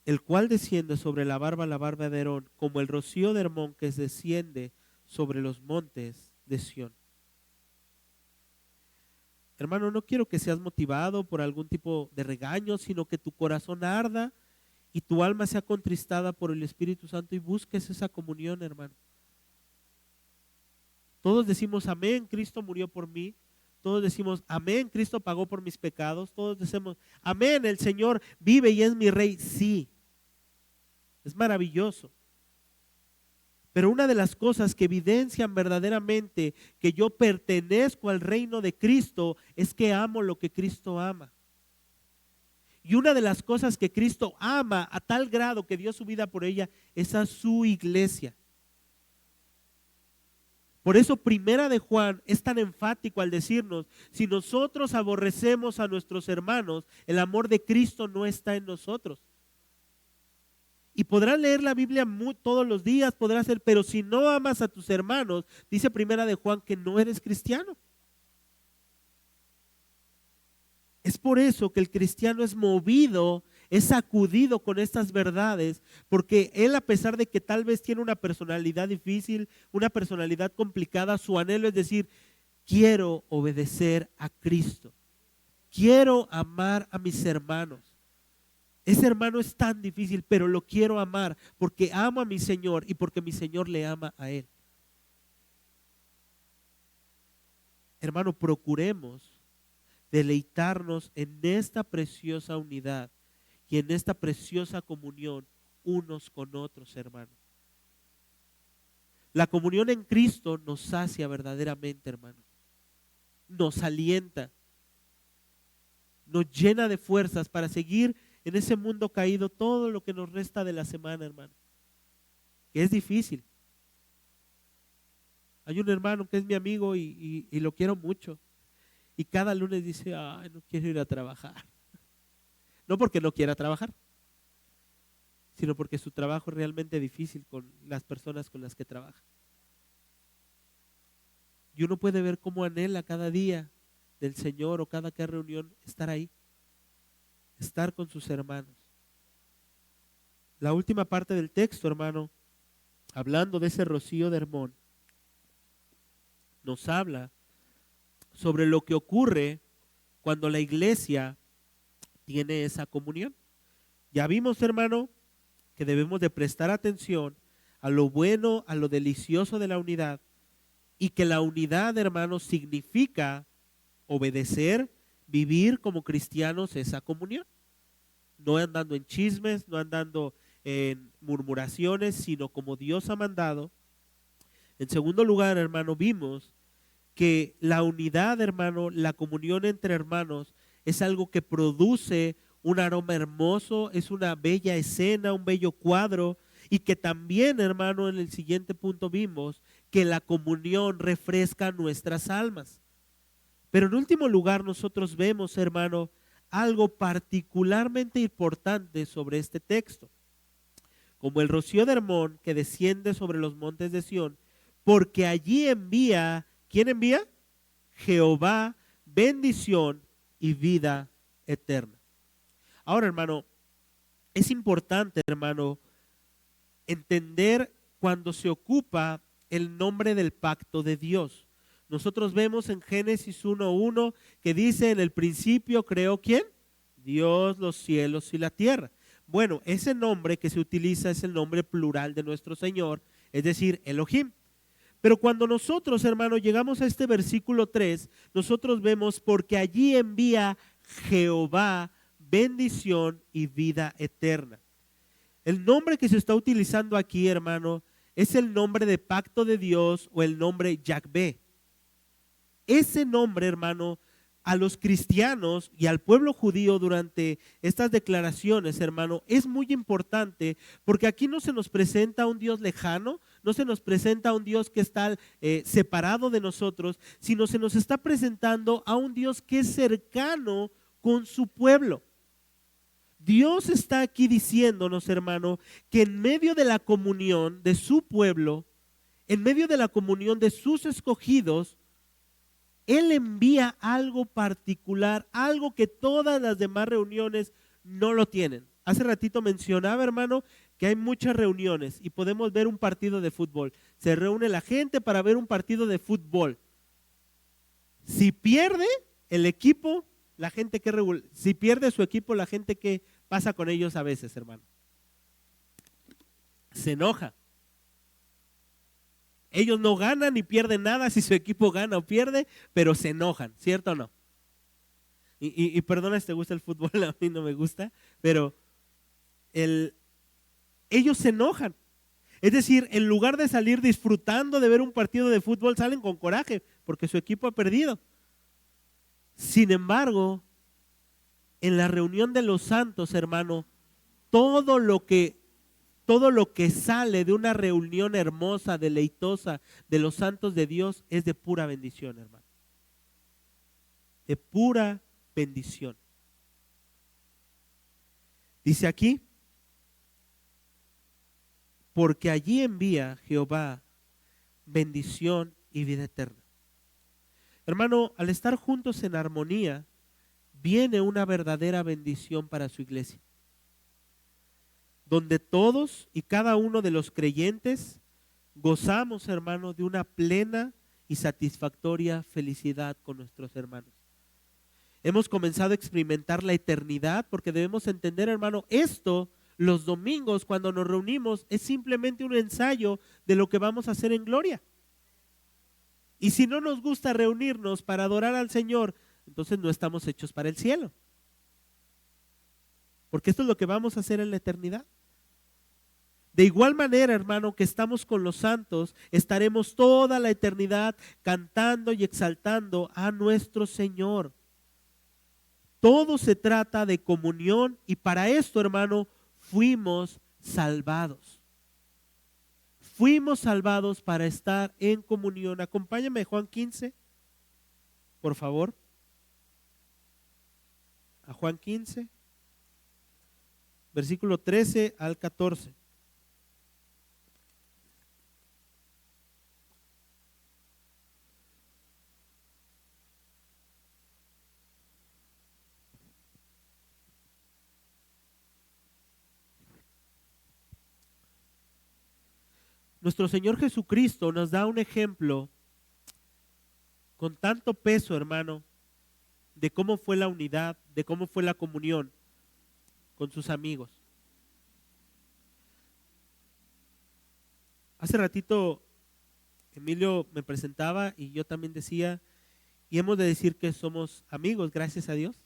El cual desciende sobre la barba de Herón, como el rocío de Hermón que desciende sobre los montes de Sión. Hermano, no quiero que seas motivado por algún tipo de regaño, sino que tu corazón arda y tu alma sea contristada por el Espíritu Santo y busques esa comunión, hermano. Todos decimos, amén, Cristo murió por mí. Todos decimos, amén, Cristo pagó por mis pecados. Todos decimos, amén, el Señor vive y es mi Rey. Sí, es maravilloso. Pero una de las cosas que evidencian verdaderamente que yo pertenezco al reino de Cristo es que amo lo que Cristo ama. Y una de las cosas que Cristo ama a tal grado que dio su vida por ella es a su iglesia. Por eso Primera de Juan es tan enfático al decirnos, si nosotros aborrecemos a nuestros hermanos, el amor de Cristo no está en nosotros. Y podrás leer la Biblia todos los días, podrás hacer, pero si no amas a tus hermanos, dice Primera de Juan que no eres cristiano. Es por eso que el cristiano es movido, es sacudido con estas verdades, porque él, a pesar de que tal vez tiene una personalidad difícil, una personalidad complicada, su anhelo es decir, quiero obedecer a Cristo, quiero amar a mis hermanos. Ese hermano es tan difícil, pero lo quiero amar porque amo a mi Señor y porque mi Señor le ama a él. Hermano, procuremos deleitarnos en esta preciosa unidad y en esta preciosa comunión unos con otros, hermano. La comunión en Cristo nos sacia verdaderamente, hermano. Nos alienta, nos llena de fuerzas para seguir en ese mundo caído todo lo que nos resta de la semana, hermano. Que es difícil. Hay un hermano que es mi amigo y lo quiero mucho. Y cada lunes dice, ay, no quiero ir a trabajar. No porque no quiera trabajar, sino porque su trabajo es realmente difícil con las personas con las que trabaja. Y uno puede ver cómo anhela cada día del Señor o cada reunión estar ahí, estar con sus hermanos. La última parte del texto, hermano, hablando de ese rocío de Hermón, nos habla sobre lo que ocurre cuando la iglesia tiene esa comunión. Ya vimos, hermano, que debemos de prestar atención a lo bueno, a lo delicioso de la unidad, y que la unidad, hermano, significa obedecer, vivir como cristianos esa comunión. No andando en chismes, no andando en murmuraciones, sino como Dios ha mandado. En segundo lugar, hermano, vimos que la unidad, hermano, la comunión entre hermanos es algo que produce un aroma hermoso, es una bella escena, un bello cuadro, y que también, hermano, en el siguiente punto vimos que la comunión refresca nuestras almas. Pero en último lugar nosotros vemos, hermano, algo particularmente importante sobre este texto. Como el rocío de Hermón que desciende sobre los montes de Sión, porque allí envía, ¿quién envía? Jehová, bendición y vida eterna. Ahora, hermano, es importante, hermano, entender cuando se ocupa el nombre del pacto de Dios. Nosotros vemos en Génesis 1:1 que dice, en el principio creó ¿quién? Dios los cielos y la tierra. Bueno, ese nombre que se utiliza es el nombre plural de nuestro Señor, es decir, Elohim. Pero cuando nosotros, hermano, llegamos a este versículo 3, nosotros vemos porque allí envía Jehová bendición y vida eterna. El nombre que se está utilizando aquí, hermano, es el nombre de pacto de Dios o el nombre Yahvé. Ese nombre, hermano, a los cristianos y al pueblo judío durante estas declaraciones, hermano, es muy importante porque aquí no se nos presenta a un Dios lejano, no se nos presenta a un Dios que está separado de nosotros, sino se nos está presentando a un Dios que es cercano con su pueblo. Dios está aquí diciéndonos, hermano, que en medio de la comunión de su pueblo, en medio de la comunión de sus escogidos, Él envía algo particular, algo que todas las demás reuniones no lo tienen. Hace ratito mencionaba, hermano, que hay muchas reuniones y podemos ver un partido de fútbol. Se reúne la gente para ver un partido de fútbol. Si pierde el equipo, la gente si pierde su equipo, la gente que pasa con ellos a veces, hermano. Se enoja. Ellos no ganan ni pierden nada si su equipo gana o pierde, pero se enojan, ¿cierto o no? Y perdona si te gusta el fútbol, a mí no me gusta, pero ellos se enojan. Es decir, en lugar de salir disfrutando de ver un partido de fútbol, salen con coraje porque su equipo ha perdido. Sin embargo, en la reunión de los santos, hermano, todo lo que sale de una reunión hermosa, deleitosa de los santos de Dios es de pura bendición, hermano. De pura bendición. Dice aquí, porque allí envía Jehová bendición y vida eterna. Hermano, al estar juntos en armonía, viene una verdadera bendición para su iglesia, donde todos y cada uno de los creyentes gozamos, hermano, de una plena y satisfactoria felicidad con nuestros hermanos. Hemos comenzado a experimentar la eternidad, porque debemos entender, hermano, esto los domingos cuando nos reunimos es simplemente un ensayo de lo que vamos a hacer en gloria. Y si no nos gusta reunirnos para adorar al Señor, entonces no estamos hechos para el cielo. Porque esto es lo que vamos a hacer en la eternidad. De igual manera, hermano, que estamos con los santos, estaremos toda la eternidad cantando y exaltando a nuestro Señor. Todo se trata de comunión y para esto, hermano, fuimos salvados. Fuimos salvados para estar en comunión. Acompáñame a Juan 15, por favor. A Juan 15, versículo 13 al 14. Nuestro Señor Jesucristo nos da un ejemplo con tanto peso, hermano, de cómo fue la unidad, de cómo fue la comunión con sus amigos. Hace ratito Emilio me presentaba y yo también decía, y hemos de decir que somos amigos, gracias a Dios.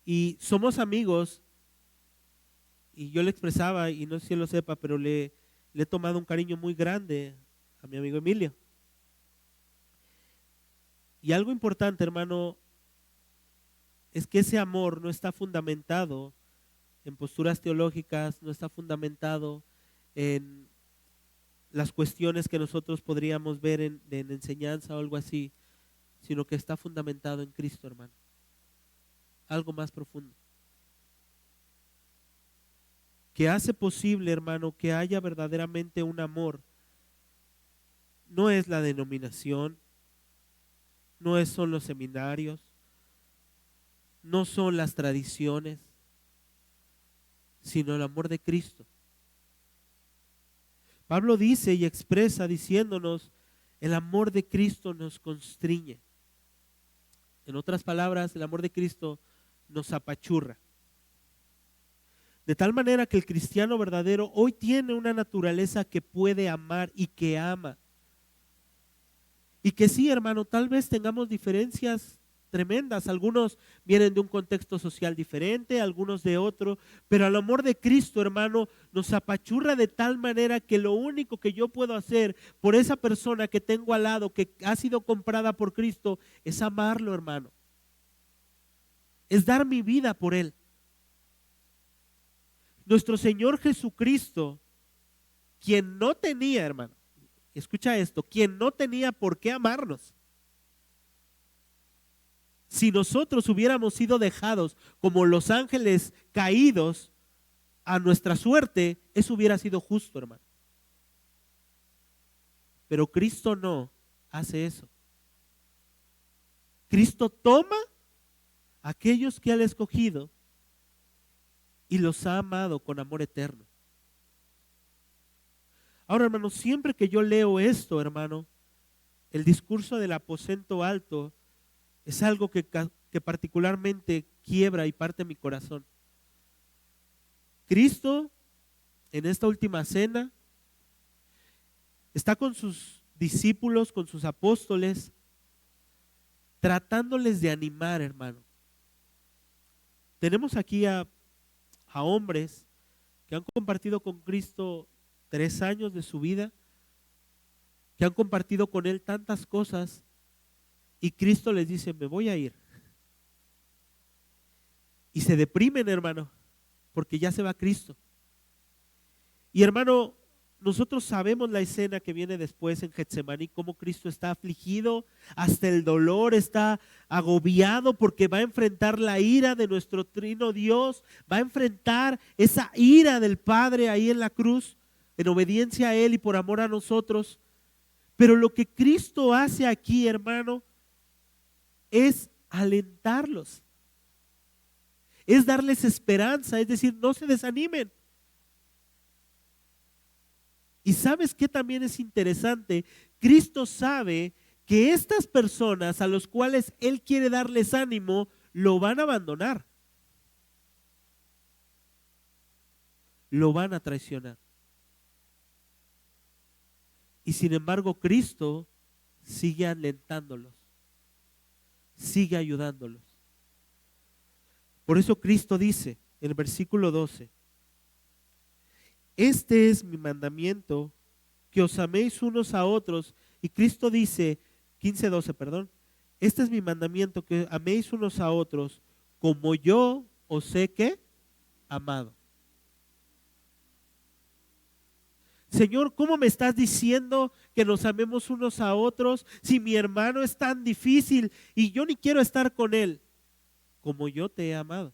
Y somos amigos, y yo le expresaba, y no sé si él lo sepa, pero le he tomado un cariño muy grande a mi amigo Emilio. Y algo importante, hermano, es que ese amor no está fundamentado en posturas teológicas, no está fundamentado en las cuestiones que nosotros podríamos ver en enseñanza o algo así, sino que está fundamentado en Cristo, hermano. Algo más profundo. Que hace posible, hermano, que haya verdaderamente un amor. No es la denominación, no son los seminarios, no son las tradiciones, sino el amor de Cristo. Pablo dice y expresa diciéndonos, el amor de Cristo nos constriñe. En otras palabras, el amor de Cristo nos apachurra. De tal manera que el cristiano verdadero hoy tiene una naturaleza que puede amar y que ama. Y que sí, hermano, tal vez tengamos diferencias tremendas. Algunos vienen de un contexto social diferente, algunos de otro, pero el amor de Cristo, hermano, nos apachurra de tal manera que lo único que yo puedo hacer por esa persona que tengo al lado, que ha sido comprada por Cristo, es amarlo, hermano. Es dar mi vida por él. Nuestro Señor Jesucristo, quien no tenía, hermano, escucha esto, quien no tenía por qué amarnos. Si nosotros hubiéramos sido dejados como los ángeles caídos a nuestra suerte, eso hubiera sido justo, hermano. Pero Cristo no hace eso. Cristo toma a aquellos que Él ha escogido y los ha amado con amor eterno. Ahora, hermano, siempre que yo leo esto, hermano, el discurso del aposento alto es algo que particularmente quiebra y parte mi corazón. Cristo, en esta última cena, está con sus discípulos, con sus apóstoles, tratándoles de animar, hermano. Tenemos aquí a hombres que han compartido con Cristo 3 años de su vida, que han compartido con Él tantas cosas, y Cristo les dice, me voy a ir. Y se deprimen, hermano, porque ya se va Cristo. Y hermano, nosotros sabemos la escena que viene después en Getsemaní, cómo Cristo está afligido hasta el dolor, está agobiado porque va a enfrentar la ira de nuestro trino Dios, va a enfrentar esa ira del Padre ahí en la cruz, en obediencia a Él y por amor a nosotros. Pero lo que Cristo hace aquí, hermano, es alentarlos, es darles esperanza, es decir, no se desanimen. Y ¿sabes qué también es interesante? Cristo sabe que estas personas a los cuales Él quiere darles ánimo, lo van a abandonar. Lo van a traicionar. Y sin embargo, Cristo sigue alentándolos, sigue ayudándolos. Por eso Cristo dice en el versículo 12, este es mi mandamiento, que os améis unos a otros. Y Cristo dice, 15:12, perdón, este es mi mandamiento, que améis unos a otros como yo os he ¿qué? Amado. Señor, ¿cómo me estás diciendo que nos amemos unos a otros si mi hermano es tan difícil y yo ni quiero estar con él? Como yo te he amado.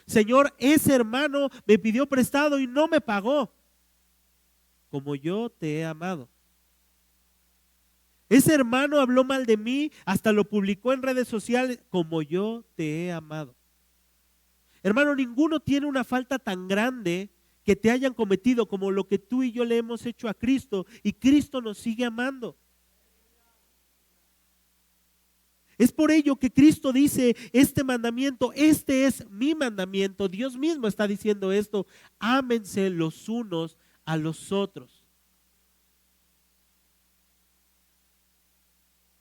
Señor, ese hermano me pidió prestado y no me pagó. Como yo te he amado. Ese hermano habló mal de mí, hasta lo publicó en redes sociales, como yo te he amado. Hermano, ninguno tiene una falta tan grande que te hayan cometido como lo que tú y yo le hemos hecho a Cristo, y Cristo nos sigue amando. Es por ello que Cristo dice este mandamiento, este es mi mandamiento. Dios mismo está diciendo esto, ámense los unos a los otros.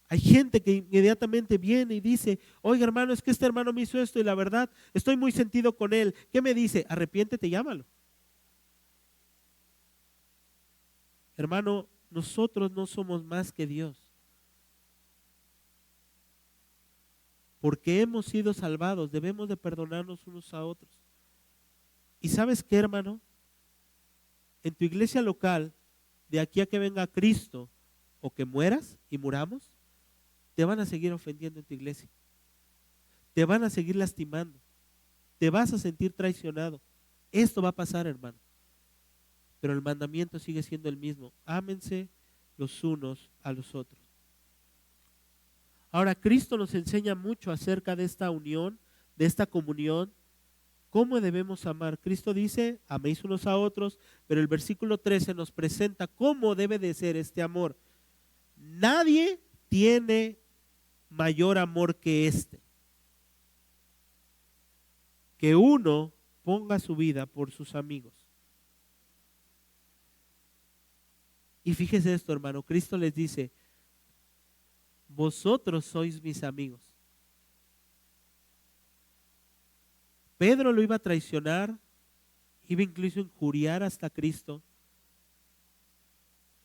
Hay gente que inmediatamente viene y dice, oiga hermano, es que este hermano me hizo esto y la verdad estoy muy sentido con él. ¿Qué me dice? Arrepiéntete y llámalo. Hermano, nosotros no somos más que Dios. Porque hemos sido salvados, debemos de perdonarnos unos a otros. ¿Y sabes qué, hermano? En tu iglesia local, de aquí a que venga Cristo, o que mueras y muramos, te van a seguir ofendiendo en tu iglesia. Te van a seguir lastimando. Te vas a sentir traicionado. Esto va a pasar, hermano. Pero el mandamiento sigue siendo el mismo. Ámense los unos a los otros. Ahora, Cristo nos enseña mucho acerca de esta unión, de esta comunión. ¿Cómo debemos amar? Cristo dice, améis unos a otros, pero el versículo 13 nos presenta cómo debe de ser este amor. Nadie tiene mayor amor que este, que uno ponga su vida por sus amigos. Y fíjese esto, hermano, Cristo les dice, vosotros sois mis amigos. Pedro lo iba a traicionar, iba incluso a injuriar hasta Cristo.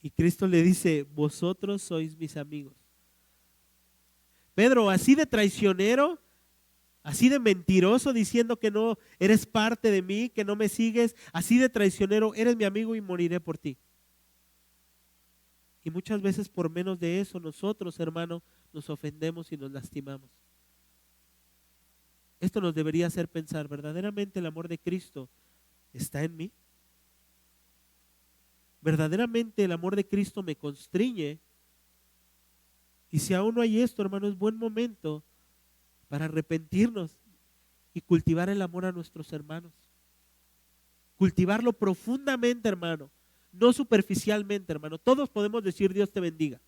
Y Cristo le dice, vosotros sois mis amigos. Pedro, así de traicionero, así de mentiroso, diciendo que no eres parte de mí, que no me sigues, así de traicionero, eres mi amigo y moriré por ti. Y muchas veces por menos de eso nosotros, hermano, nos ofendemos y nos lastimamos. Esto nos debería hacer pensar, ¿verdaderamente el amor de Cristo está en mí? ¿Verdaderamente el amor de Cristo me constriñe? Y si aún no hay esto, hermano, es buen momento para arrepentirnos y cultivar el amor a nuestros hermanos. Cultivarlo profundamente, hermano. No superficialmente, hermano. Todos podemos decir Dios te bendiga.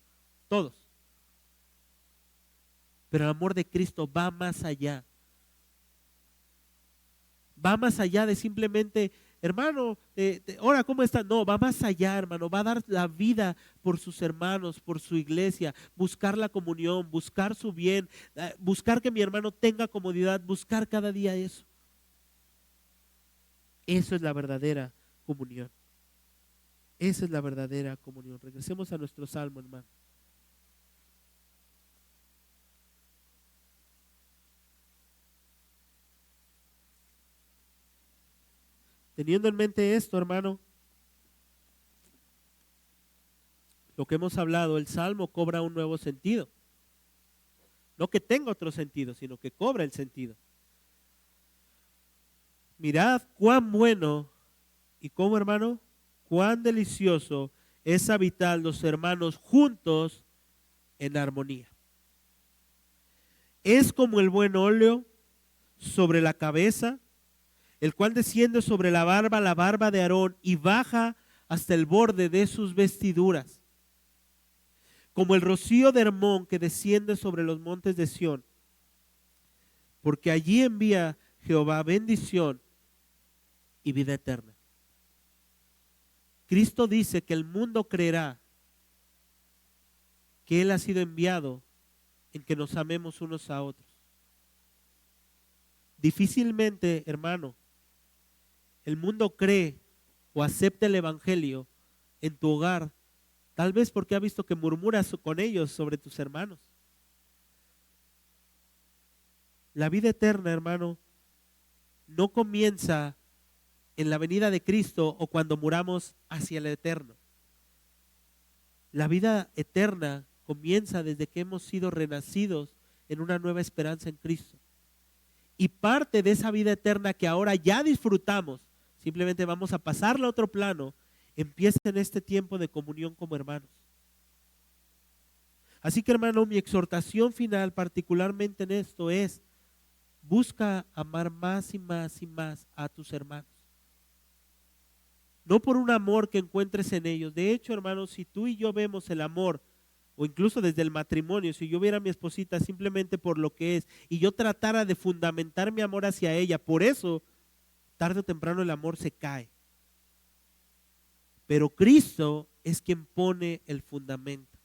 Todos. Pero el amor de Cristo va más allá. Va más allá de simplemente, hermano, hola, ¿cómo estás? No, va más allá, hermano. Va a dar la vida por sus hermanos, por su iglesia. Buscar la comunión, buscar su bien, buscar que mi hermano tenga comodidad, buscar cada día eso. Eso es la verdadera comunión. Esa es la verdadera comunión. Regresemos a nuestro salmo, hermano. Teniendo en mente esto, hermano, lo que hemos hablado, el salmo cobra un nuevo sentido. No que tenga otro sentido, sino que cobra el sentido. Mirad cuán bueno y cómo, hermano, cuán delicioso es habitar los hermanos juntos en armonía. Es como el buen óleo sobre la cabeza, el cual desciende sobre la barba de Aarón y baja hasta el borde de sus vestiduras. como el rocío de Hermón que desciende sobre los montes de Sión, porque allí envía Jehová bendición y vida eterna. Cristo dice que el mundo creerá que Él ha sido enviado en que nos amemos unos a otros. Difícilmente, hermano, el mundo cree o acepta el evangelio en tu hogar, tal vez porque ha visto que murmuras con ellos sobre tus hermanos. La vida eterna, hermano, no comienza en la venida de Cristo o cuando muramos hacia el eterno. La vida eterna comienza desde que hemos sido renacidos en una nueva esperanza en Cristo. Y parte de esa vida eterna que ahora ya disfrutamos, simplemente vamos a pasarla a otro plano, empieza en este tiempo de comunión como hermanos. Así que, hermano, mi exhortación final particularmente en esto es: busca amar más y más y más a tus hermanos. No por un amor que encuentres en ellos. De hecho, hermanos, si tú y yo vemos el amor, o incluso desde el matrimonio, si yo viera a mi esposita simplemente por lo que es, y yo tratara de fundamentar mi amor hacia ella, por eso, tarde o temprano el amor se cae. Pero Cristo es quien pone el fundamento.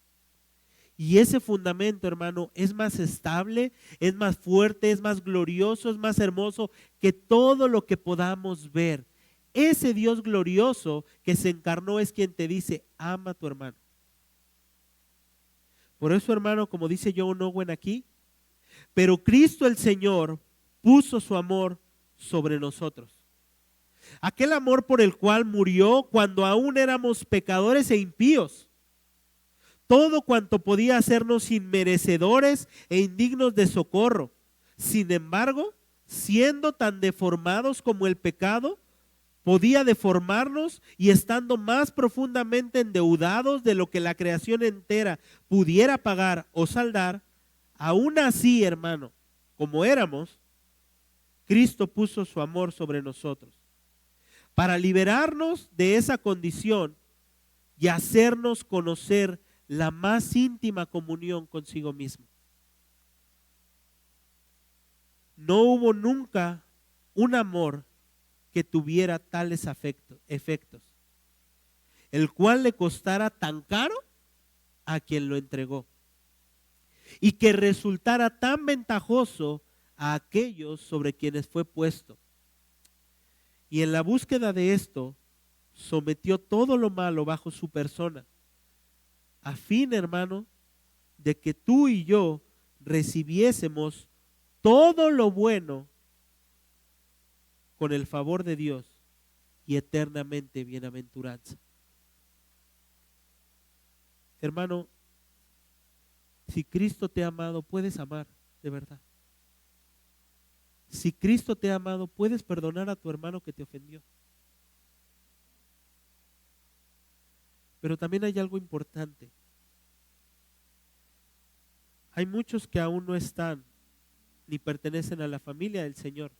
Y ese fundamento, hermano, es más estable, es más fuerte, es más glorioso, es más hermoso que todo lo que podamos ver. Ese Dios glorioso que se encarnó es quien te dice: ama a tu hermano. Por eso, hermano, como dice John Owen aquí, pero Cristo el Señor puso su amor sobre nosotros. Aquel amor por el cual murió cuando aún éramos pecadores e impíos. Todo cuanto podía hacernos inmerecedores e indignos de socorro. Sin embargo, siendo tan deformados como el pecado, podía deformarnos, y estando más profundamente endeudados de lo que la creación entera pudiera pagar o saldar, aún así, hermano, como éramos, Cristo puso su amor sobre nosotros para liberarnos de esa condición y hacernos conocer la más íntima comunión consigo mismo. No hubo nunca un amor que tuviera tales efectos, el cual le costara tan caro a quien lo entregó, y que resultara tan ventajoso a aquellos sobre quienes fue puesto. Y en la búsqueda de esto, sometió todo lo malo bajo su persona, a fin, hermano, de que tú y yo recibiésemos todo lo bueno con el favor de Dios y eternamente bienaventuranza. Hermano, si Cristo te ha amado, puedes amar de verdad. Si Cristo te ha amado, puedes perdonar a tu hermano que te ofendió. Pero también hay algo importante. Hay muchos que aún no están ni pertenecen a la familia del Señor,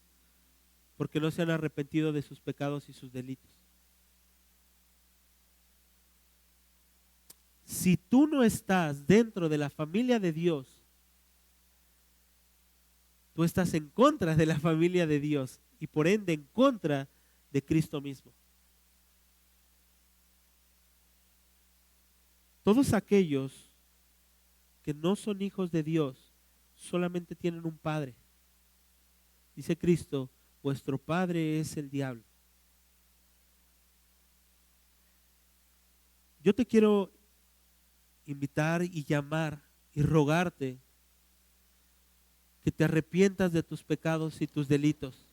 porque no se han arrepentido de sus pecados y sus delitos. Si tú no estás dentro de la familia de Dios, tú estás en contra de la familia de Dios y por ende en contra de Cristo mismo. Todos aquellos que no son hijos de Dios solamente tienen un padre. Dice Cristo: vuestro padre es el diablo. Yo te quiero invitar y llamar y rogarte que te arrepientas de tus pecados y tus delitos.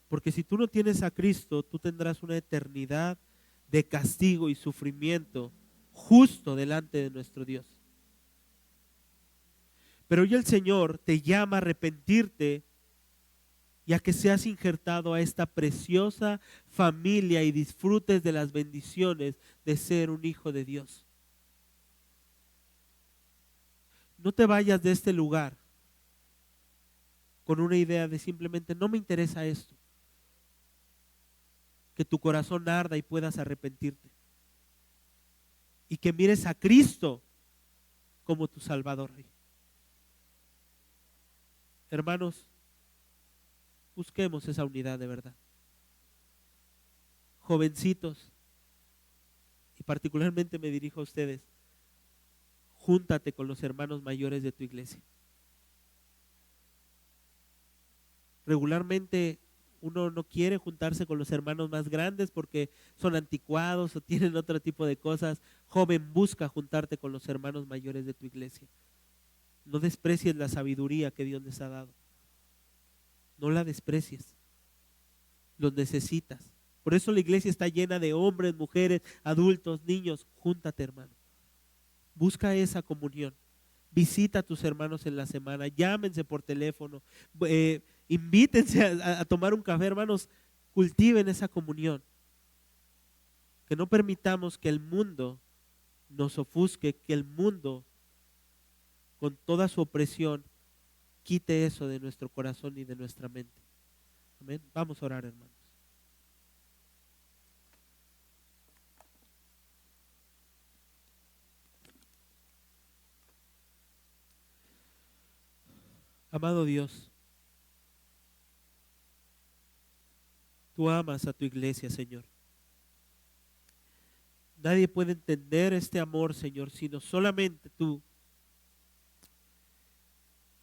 Porque si tú no tienes a Cristo, tú tendrás una eternidad de castigo y sufrimiento justo delante de nuestro Dios. Pero hoy el Señor te llama a arrepentirte y a que seas injertado a esta preciosa familia y disfrutes de las bendiciones de ser un hijo de Dios. No te vayas de este lugar con una idea de simplemente no me interesa esto. Que tu corazón arda y puedas arrepentirte. y que mires a Cristo como tu Salvador, Rey. Hermanos, busquemos esa unidad de verdad. Jovencitos, y particularmente me dirijo a ustedes, júntate con los hermanos mayores de tu iglesia. Regularmente uno no quiere juntarse con los hermanos más grandes porque son anticuados o tienen otro tipo de cosas. Joven, busca juntarte con los hermanos mayores de tu iglesia. No desprecies la sabiduría que Dios les ha dado. No la desprecies. Los necesitas. Por eso la iglesia está llena de hombres, mujeres, adultos, niños. Júntate, hermano. Busca esa comunión. Visita a tus hermanos en la semana. Llámense por teléfono. Invítense a tomar un café, hermanos. Cultiven esa comunión. Que no permitamos que el mundo nos ofusque, que el mundo, con toda su opresión, quite eso de nuestro corazón y de nuestra mente. Amén. Vamos a orar, hermanos. Amado Dios, tú amas a tu iglesia, Señor. Nadie puede entender este amor, Señor, sino solamente tú.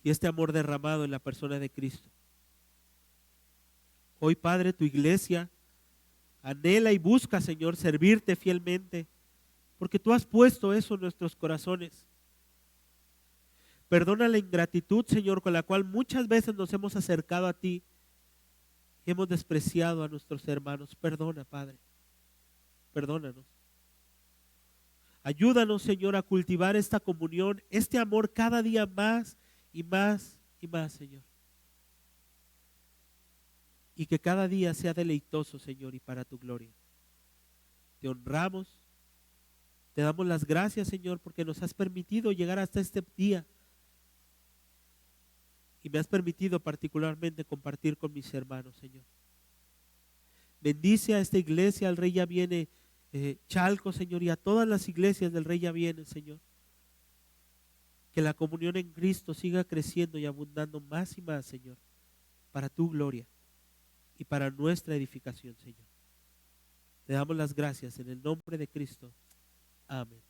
Y este amor derramado en la persona de Cristo. Hoy, Padre, tu iglesia anhela y busca, Señor, servirte fielmente, porque tú has puesto eso en nuestros corazones. Perdona la ingratitud, Señor, con la cual muchas veces nos hemos acercado a ti y hemos despreciado a nuestros hermanos. Perdona, Padre. Perdónanos. Ayúdanos, Señor, a cultivar esta comunión, este amor cada día más y más y más, Señor. Y que cada día sea deleitoso, Señor, y para tu gloria. Te honramos, te damos las gracias, Señor, porque nos has permitido llegar hasta este día. Y me has permitido particularmente compartir con mis hermanos, Señor. Bendice a esta iglesia, al Rey Ya Viene Chalco, Señor, y a todas las iglesias del Rey Ya Viene, Señor. Que la comunión en Cristo siga creciendo y abundando más y más, Señor, para tu gloria y para nuestra edificación, Señor. Te damos las gracias en el nombre de Cristo. Amén.